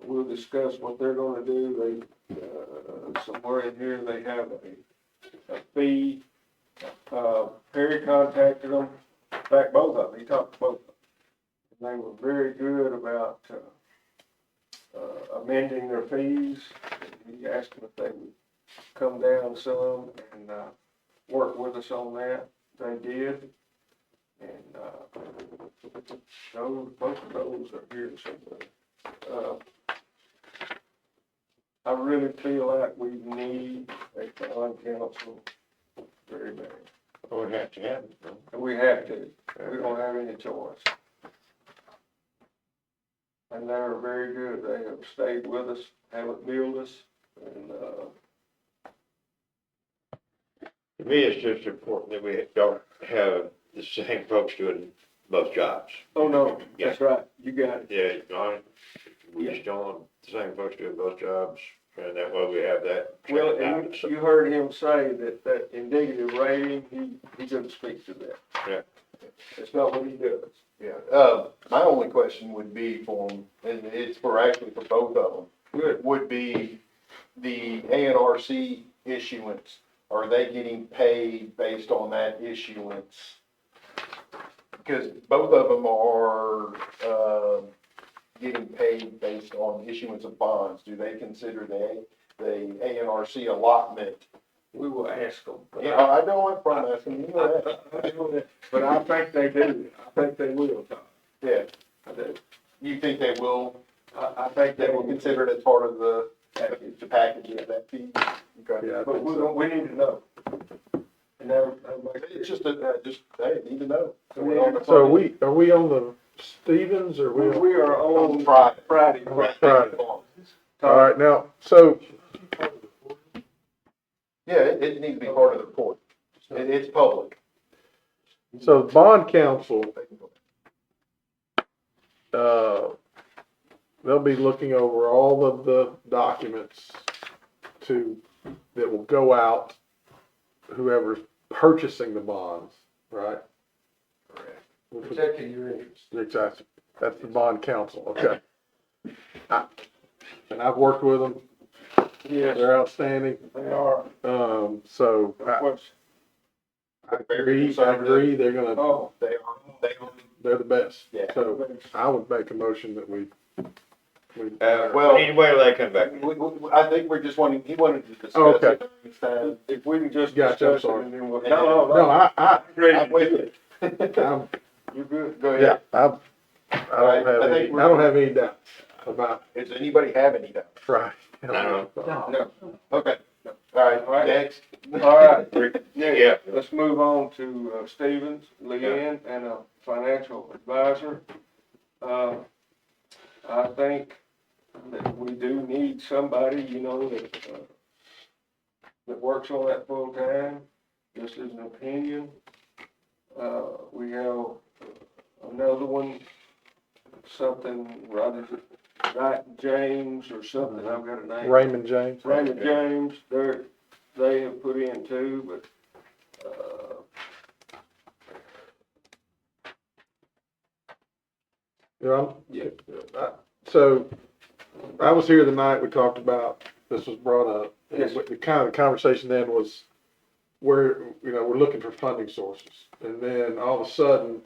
we'll discuss what they're gonna do. They, somewhere in here, they have a fee. Perry contacted them, in fact, both of them, he talked to both of them. And they were very good about, amending their fees. He asked them if they would come down some and, work with us on that. They did. And, both of those are here somewhere. I really feel like we need a bond council very bad. We have to have it, though. And we have to, we don't have any choice. And they're very good, they have stayed with us, haven't billed us, and, To me, it's just important that we don't have the same folks doing both jobs. oh no, that's right, you got it. Yeah, we just don't want the same folks doing both jobs, and that way we have that. Well, checked out. and you heard him say that indicative rating, he doesn't speak to that. Yeah. That's not what he does. Yeah, my only question would be for them, and it's actually for both of them, Good. would be the ANRC issuance. Are they getting paid based on that issuance? Because both of them are, getting paid based on issuance of bonds. Do they consider the ANRC allotment? We will ask them. But Yeah, I know I'm from asking, you know that. I know that, but I think they do. I think they will, Tom. Yeah, I do. you think they will, I think they will consider it as part of the package of that fee? Okay. Yeah, I But think we, so. we need to know. And that makes It's just hey, need to know. So we're on the So are we on the Stevens or we? We are on Friday. Friday. Friday. All right, now, so, Yeah, it needs to be part of the report. It's public. so bond council, they'll be looking over all of the documents that will go out, whoever's purchasing the bonds, right? Protecting your interests. Exactly, that's the bond council, okay. And I've worked with them, Yes, they're outstanding, they are. so I agree, they're gonna, Oh, They are. they're the best. Yeah. So I would make a motion that we, Well, Anyway, will they come back? I think we're just wanting, he wanted to discuss Okay. it next time. if we can just Gotcha, I'm discuss it sorry. and then we'll. No, no, I'm Ready with to do it. I'm, You're good. Go yeah, ahead. I don't have any doubts about, Does anybody have any doubt? right. No. No. Okay. All right, All right. next. All right. Yeah. Let's move on to Stevens, Leanne, and a financial advisor. I think that we do need somebody, that works on that full time. This is an opinion. We have another one, something, Wright James or something, I've got a name. Raymond James. Raymond James, they have put in too, but, So, I was here the night we talked about, this was brought up. Yes. The kind of conversation then was, we're looking for funding sources. And then all of a sudden,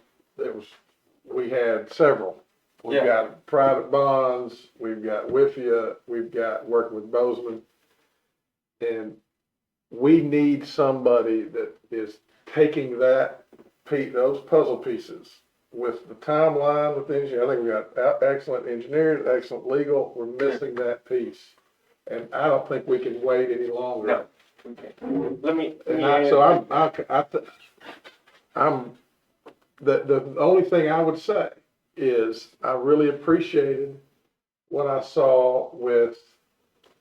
we had several. We've Yeah. got private bonds, we've got WIFIA, we've got working with Bozeman. And we need somebody that is taking those puzzle pieces with the timeline, with the engineer. I think we got excellent engineers, excellent legal, we're missing that piece. And I don't think we can wait any longer. No. let me And add. the only thing I would say is I really appreciated what I saw with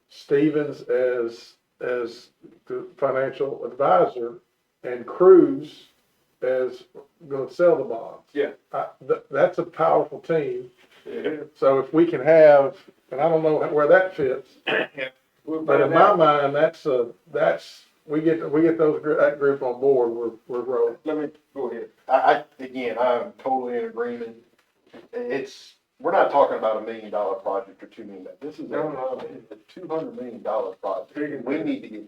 Stevens as the financial advisor and Cruz as gonna sell the bonds. Yeah. That's a powerful team. Yeah. So if we can have, and I don't know where that fits, We'll but in find my out. mind, we get that group on board, we're rolling. Let me, go ahead. Again, I'm totally in agreement. We're not talking about $1 million project or $2 million. This is a $200 million project. We need to get,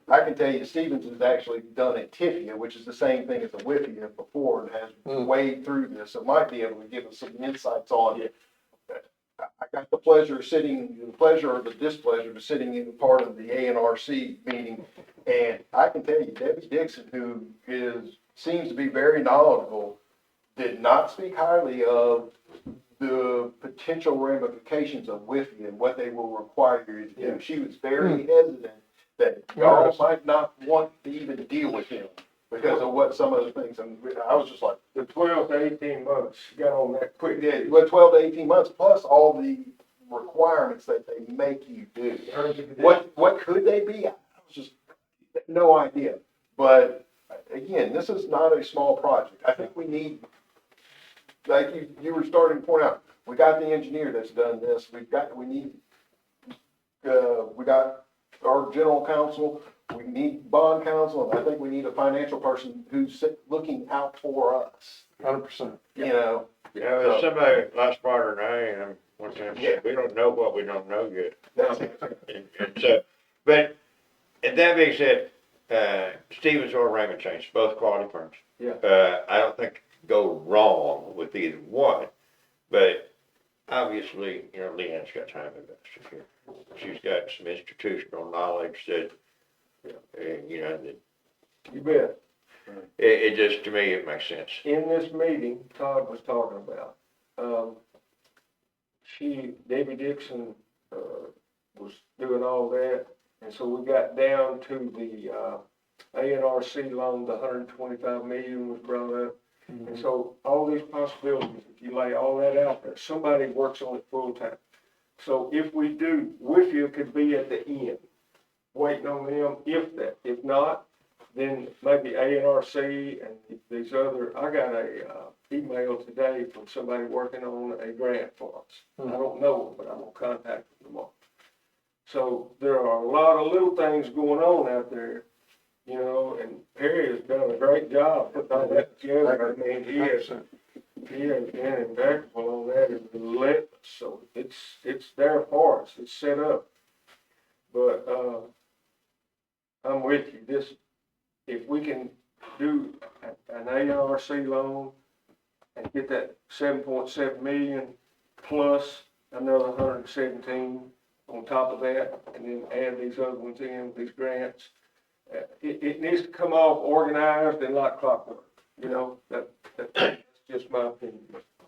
I can tell you, Stevens has actually done a TIFIA, which is the same thing as a WIFIA before, and has waded through this, so might be able to give us some insights on it. I got the pleasure or the displeasure of sitting in part of the ANRC meeting, and I can tell you, Debbie Dixon, who seems to be very knowledgeable, did not speak highly of the potential ramifications of WIFIA and what they will require you to do. She was very hesitant that y'all might not want to even deal with him because of what some of the things, and I was just like, The 12 to 18 months, got on that quick. yeah, well, 12 to 18 months plus all the requirements that they make you do. What could they be? I was just, no idea. But again, this is not a small project. I think we need, like you were starting to point out, we got the engineer that's done this. We got our general counsel, we need bond counsel, and I think we need a financial person who's looking out for us, 100%. you know? Yeah, there's somebody a lot smarter than I am, one time said, we don't know what we don't know yet. And so, but, and that being said, Stevens or Raymond James, both quality firms. Yeah. I don't think go wrong with either one, but obviously, you know, Leanne's got time invested here. She's got some institutional knowledge that, you know, that You bet. it just, to me, it makes sense. In this meeting Todd was talking about, Debbie Dixon, was doing all that, and so we got down to the, ANRC loan, the 125 million was brought up. And so all these possibilities, if you lay all that out there, somebody works on it full time. So if we do, WIFIA could be at the end, waiting on them, if not, then maybe ANRC and these other, I got a, email today from somebody working on a grant for us. I don't know them, but I'm gonna contact them tomorrow. So there are a lot of little things going on out there, you know, and Perry has done a great job putting all that together. I mean, he has been impeccable on that and relentless, so it's there for us, it's set up. But, I'm with you, if we can do an ARC loan and get that 7.7 million plus another 117 on top of that, and then add these other ones in, these grants, it needs to come off organized and like clockwork, you know, that's just my opinion.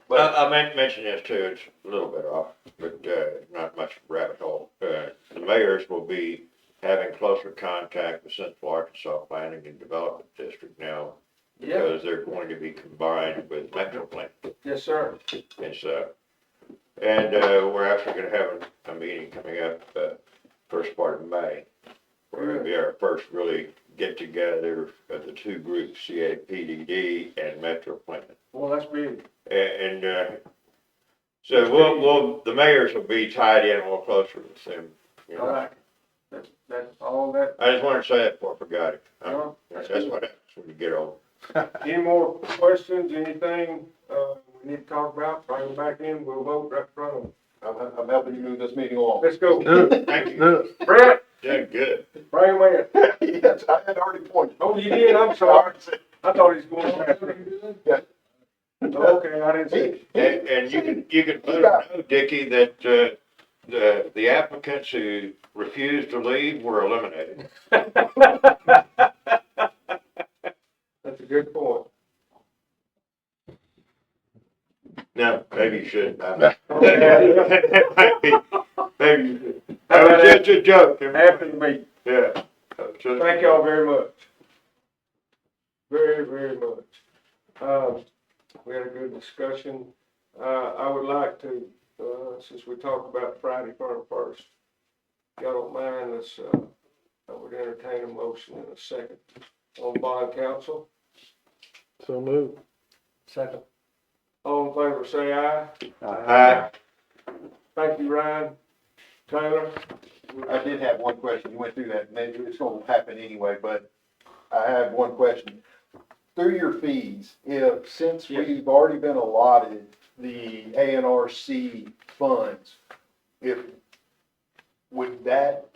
But I meant to mention this too, it's a little bit off, but, not much rabbit hole. The mayors will be having closer contact with Central Arkansas Planning and Development District now, because they're going to be combined with Metro Plan. yes, sir. And so, and, we're actually gonna have a meeting coming up, first part of May, where it'll be our first really get together of the two groups, CAPDD and Metro Plan. Well, that's big. And, so the mayors will be tied in more closer with them, you All know. right. That's all that. I just wanted to say that before I forgot it. No, That's what happens when you get old. Any more questions, anything, we need to talk about, bring them back in, we'll vote right in front of them. I'm helping you move this meeting along. Let's go. Thank you. Do it. Brett, Doing good. bring them in. Yes, I had already pointed. Oh, you did, I'm sorry. I thought he was going faster. Yeah. Okay, I didn't see it. And you can let them know, Dickie, that, the applicants who refused to leave were eliminated. That's a good point. No, maybe you shouldn't. Okay. Maybe you should. That was just a joke. After the meeting. Yeah. Thank y'all very much. Very, very much. We had a good discussion. I would like to, since we talked about Friday Farm first, if y'all don't mind, I would entertain a motion in a second on bond council. So move. Second. All in favor, say aye. Aye. Thank you, Ryan. Taylor? I did have one question. You went through that. Maybe it's going to happen anyway, but I have one question. Through your fees, since we've already been allotted the ANRC funds, would that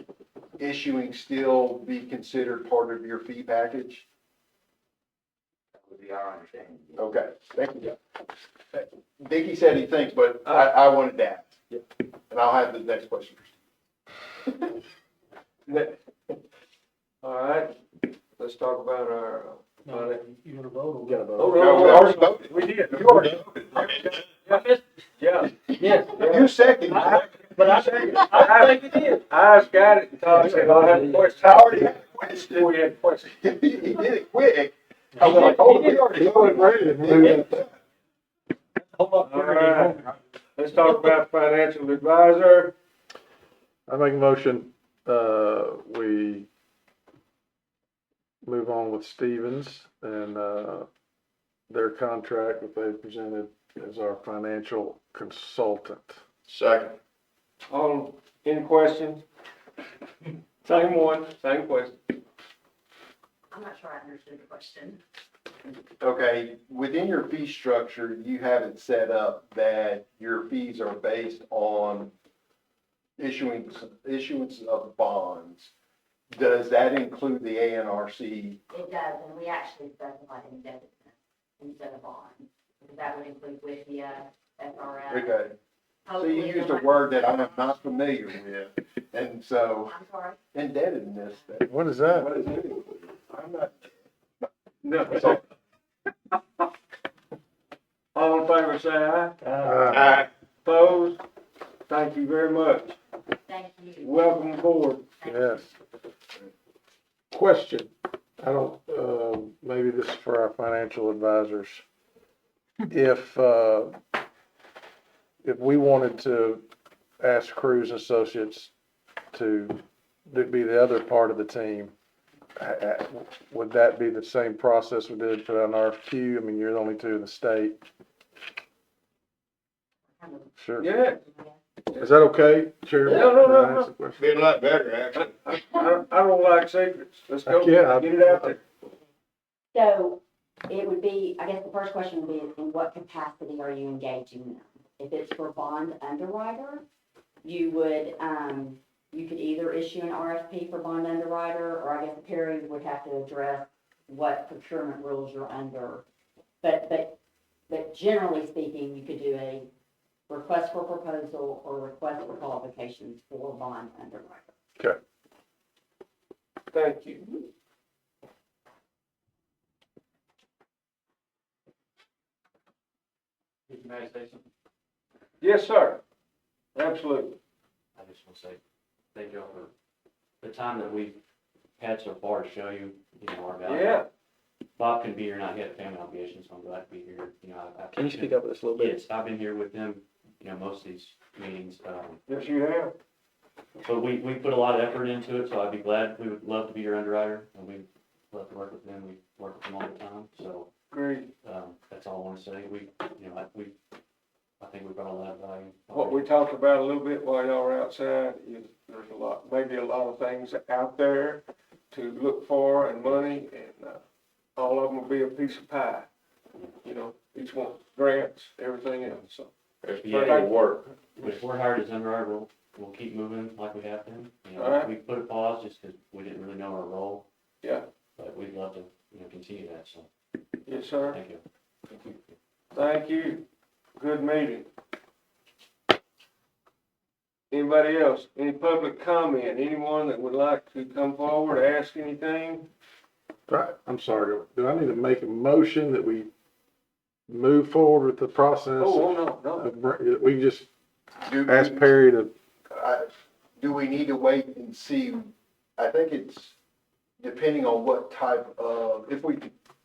issuing still be considered part of your fee package? That would be our understanding. Okay, thank you. Dickie said he thinks, but I wanted to ask. And I'll have the next question. All right, let's talk about our No, you gotta vote on You gotta that. vote. Oh, No, no, we already voted. we did. You already voted. Yeah. Yes. You seconded. But I think it did. I got it, and Todd said, I have a question. I already had a question. We had a question. He did it quick. I was like, oh, we already voted. ready to move that. All right, let's talk about financial advisor. I make a motion, we move on with Stevens and, their contract that they presented as our financial consultant. Second. Any questions? Same one, same question. I'm not sure I understood the question. Okay, within your fee structure, you have it set up that your fees are based on issuance of bonds. Does that include the ANRC? It does, and we actually specified indebtedness instead of bonds, because that would include WIFIA, SRF. Okay, so Hopefully you used the a word that I'm not familiar with, and so I'm sorry. indebtedness. What is that? What is it? I'm not. No. Sorry. All in favor, say aye. Aye. Opposed? Thank you very much. Thank you. Welcome aboard. Yes. Question, I don't, maybe this is for our financial advisors. If we wanted to ask Cruz Associates to be the other part of the team, would that be the same process we did for an RFQ? I mean, you're the only two in the state. Sure. Yeah. Is that okay, Chairman? No, no, no, Can I no. ask a question? Be a lot better, actually. I don't like secrets. Let's go. Yeah, Get it out there. So it would be, I guess the first question would be, in what capacity are you engaging them? If it's for bond underwriter, you would, you could either issue an RFP for bond underwriter, or I guess Perry would have to address what procurement rules you're under. But generally speaking, you could do a request for proposal or request for qualifications for bond underwriter. Okay. Thank you. May I say something? Yes, sir. Absolutely. I just want to say thank you all for the time that we've had so far to show you, our value. Yeah. Bob can be here, not he had family obligations, so I'm glad to be here. Can you speak up just a little bit? Yes, I've been here with him, most of these meetings. Yes, you have. So we put a lot of effort into it, so I'd be glad, we would love to be your underwriter, and we'd love to work with them. We work with them all the time, so, Great. that's all I want to say. I think we've got a lot of value. What we talked about a little bit while y'all were outside is there's maybe a lot of things out there to look for and money, and all of them will be a piece of pie. Each one, grants, everything else, so. It's plenty of work. If we're hired as underwriter, we'll keep moving like we have been. All right. We put a pause just because we didn't really know our role. Yeah. But we'd love to, continue that, so, Yes, sir. thank you. Thank you. Good meeting. Anybody else? Any public comment? Anyone that would like to come forward, ask anything? Right, I'm sorry, do I need to make a motion that we move forward with the process? Oh, no. We just Do ask we- Perry to, Do we need to wait and see? I think it's depending on what type of, if we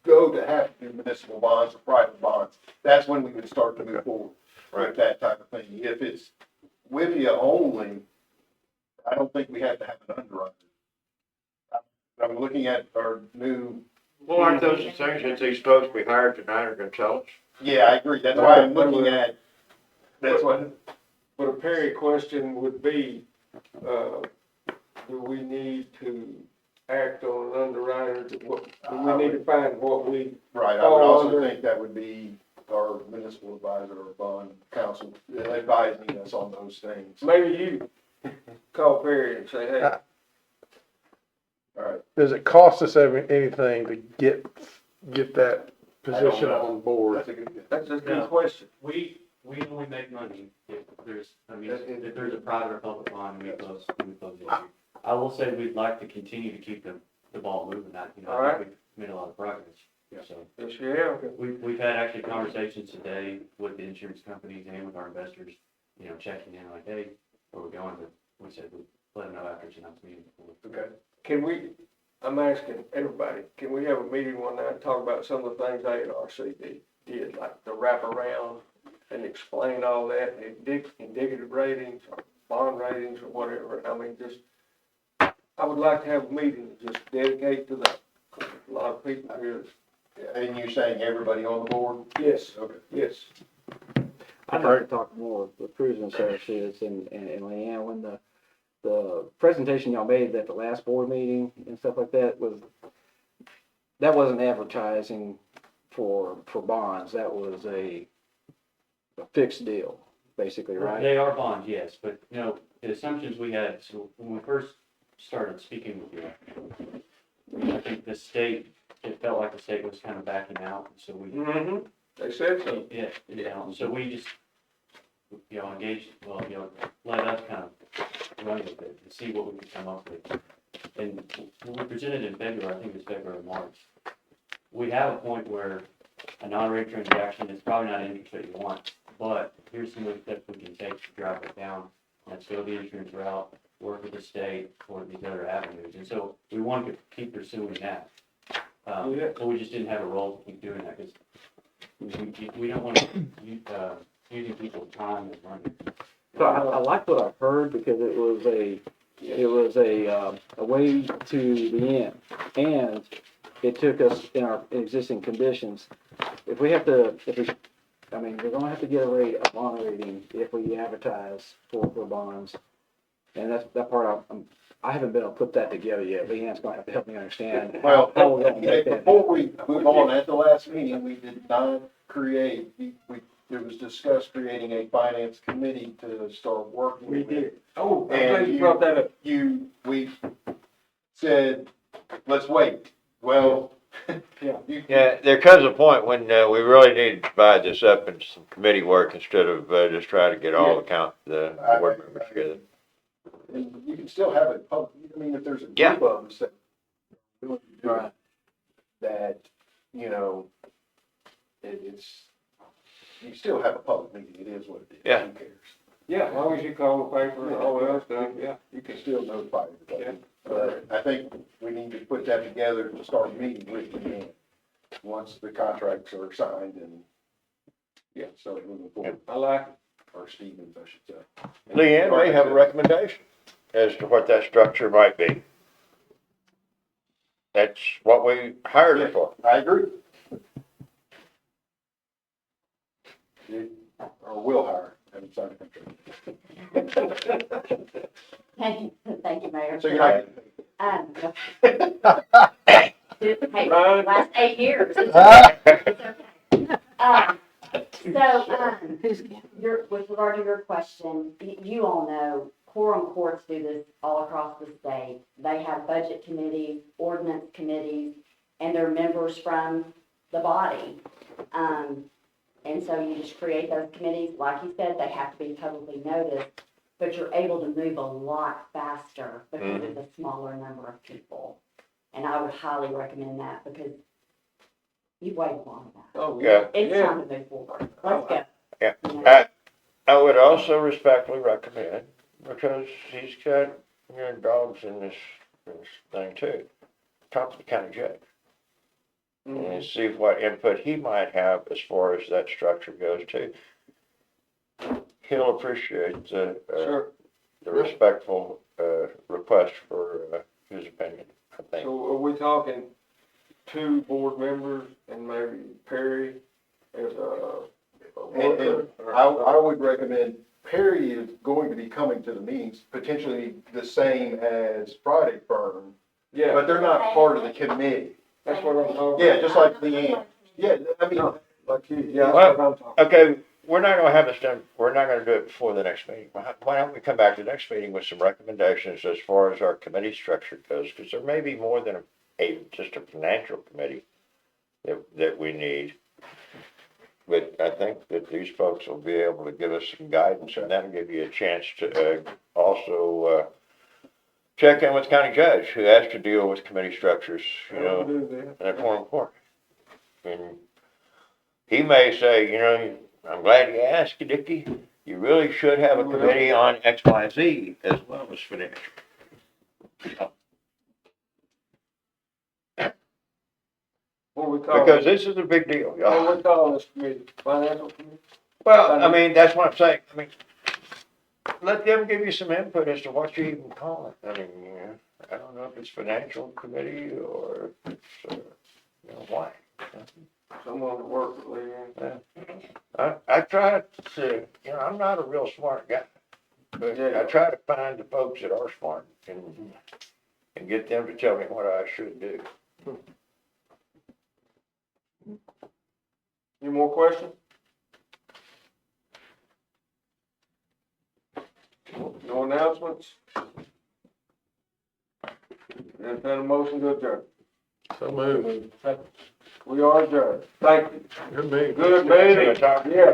go to have to do municipal bonds or private bonds, that's when we would start to move forward with that type of thing. If it's WIFIA only, I don't think we have to have an underwriter. I'm looking at our new, Well, aren't those the things that these folks we hired tonight are gonna tell us? yeah, I agree. That's why I'm looking at, that's what, But a Perry question would be, do we need to act on an underwriter? Do we need to find what we, right, I would also think that would be our municipal advisor or bond counsel advising us on those things. maybe you call Perry and say, hey, All right. does it cost us anything to get that position know. on board? That's a good. that's a good question. We only make money if there's a private or public bond, we close the issue. I will say we'd like to continue to keep the ball moving. I All right. think we've made a lot of progress. So, Yes, yeah. we've had actually conversations today with the insurance companies and with our investors, you know, checking in like, hey, where we going? But we said we'd let them know after tonight's meeting. Okay. Can we, I'm asking everybody, can we have a meeting one night and talk about some of the things ARC did, like the wraparound, and explain all that, and indicative ratings, or bond ratings, or whatever? I mean, just, I would like to have a meeting and just dedicate to that. A lot of people here. And you're saying everybody on the board? Yes, Okay. yes. I'd like to talk more with cruising associates and Leanne, when the presentation y'all made at the last board meeting and stuff like that wasn't advertising for bonds, that was a fixed deal, basically, right? They are bonds, yes, but, you know, the assumptions we had, so when we first started speaking with you, I think the state, it felt like the state was kind of backing out, so we, Mm-hmm. They said so. yeah, so we just, you know, engaged, well, you know, let us kind of run with it and see what we could come up with. And when we presented in February, I think it was February or March, we have a point where a non-rate transaction is probably not an interest that you want, but here's some of the steps we can take to drive it down. Let's go the insurance route, work with the state for these other avenues. And so we wanted to keep pursuing that. Yeah. But we just didn't have a role to keep doing that because we don't want to using people's time and money. So I like what I heard, because it was a way to the end, and it took us in our existing conditions. If we, I mean, we're gonna have to get a bond rating if we advertise for bonds. And that part, I haven't been able to put that together yet. Leanne's gonna have to help me understand Well, how we're gonna make that. before we move on, at the last meeting, we did not create, it was discussed creating a finance committee to start working. We with. did. Oh, I'm And glad you brought that up. We said, let's wait. Well, Yeah. Yeah, there comes a point when, we really need to divide this up into some committee work instead of, just try to get all the board members together. And you can still have it public, I mean, if there's a Yeah. group of us that really do Right. it, that, you know, it's, you still have a public meeting, it is what it is. Yeah. Who cares? Yeah, as long as you call the paper and all that other stuff, yeah. You can still notify Yeah. everybody. But I think we need to put that together to start meeting with Leanne, once the contracts are signed and, yeah, so moving forward, I like it. or Stevens, I should say. Leanne may have a recommendation as to what that structure might be. That's what we hired her for. I agree. Or will hire, haven't signed a contract. Thank you, Mayor. So you're not. Hey, Right. last 8 years. It's with regard to your question, you all know, quorum courts do this all across the state. They have budget committees, ordinance committees, and they're members from the body. And so you just create those committees. Like you said, they have to be publicly noticed, but you're able to move a lot faster because it's a smaller number of people. And I would highly recommend that because you've waited long enough. Oh, Yeah. It's Yeah. time to move forward. Let's go. Yeah. You know? I would also respectfully recommend, because he's got, you know, dogs in this thing too, talk to the county judge and see what input he might have as far as that structure goes too. He'll appreciate Sure. the respectful, request for, his opinion, I think. So are we talking 2 board members and maybe Perry as a And worker? I would recommend, Perry is going to be coming to the meetings, potentially the same as Friday Burn, Yeah, but they're not part of the committee. that's what I'm talking Yeah, about. just like Leanne. Yeah, I mean, Like you, yeah, Well, that's what I'm talking. Okay, we're not gonna have this done, we're not gonna do it before the next meeting. Why don't we come back to the next meeting with some recommendations as far as our committee structure goes? Because there may be more than just a financial committee that we need. But I think that these folks will be able to give us some guidance, and that'll give you a chance to, also, check in with the county judge, who has to deal with committee structures, you know, Do that. in a quorum court. And he may say, you know, I'm glad you asked, Dickie, you really should have a committee on X, Y, Z as well as financial. What we call Because it? this is a big deal, y'all. What we call this committee? Financial committee? Well, I mean, that's what I'm saying. I mean, let them give you some input as to what you even call it. I mean, you know, I don't know if it's financial committee or if it's, you know, why. Someone to work with Leanne. I try to, you know, I'm not a real smart guy, but I try to find the folks that are smart and get them to tell me what I should do. Any more questions? No announcements? Entertain a motion to adjourn. So moved. We are adjourned. Thank you. Good meeting. Good meeting. Yeah.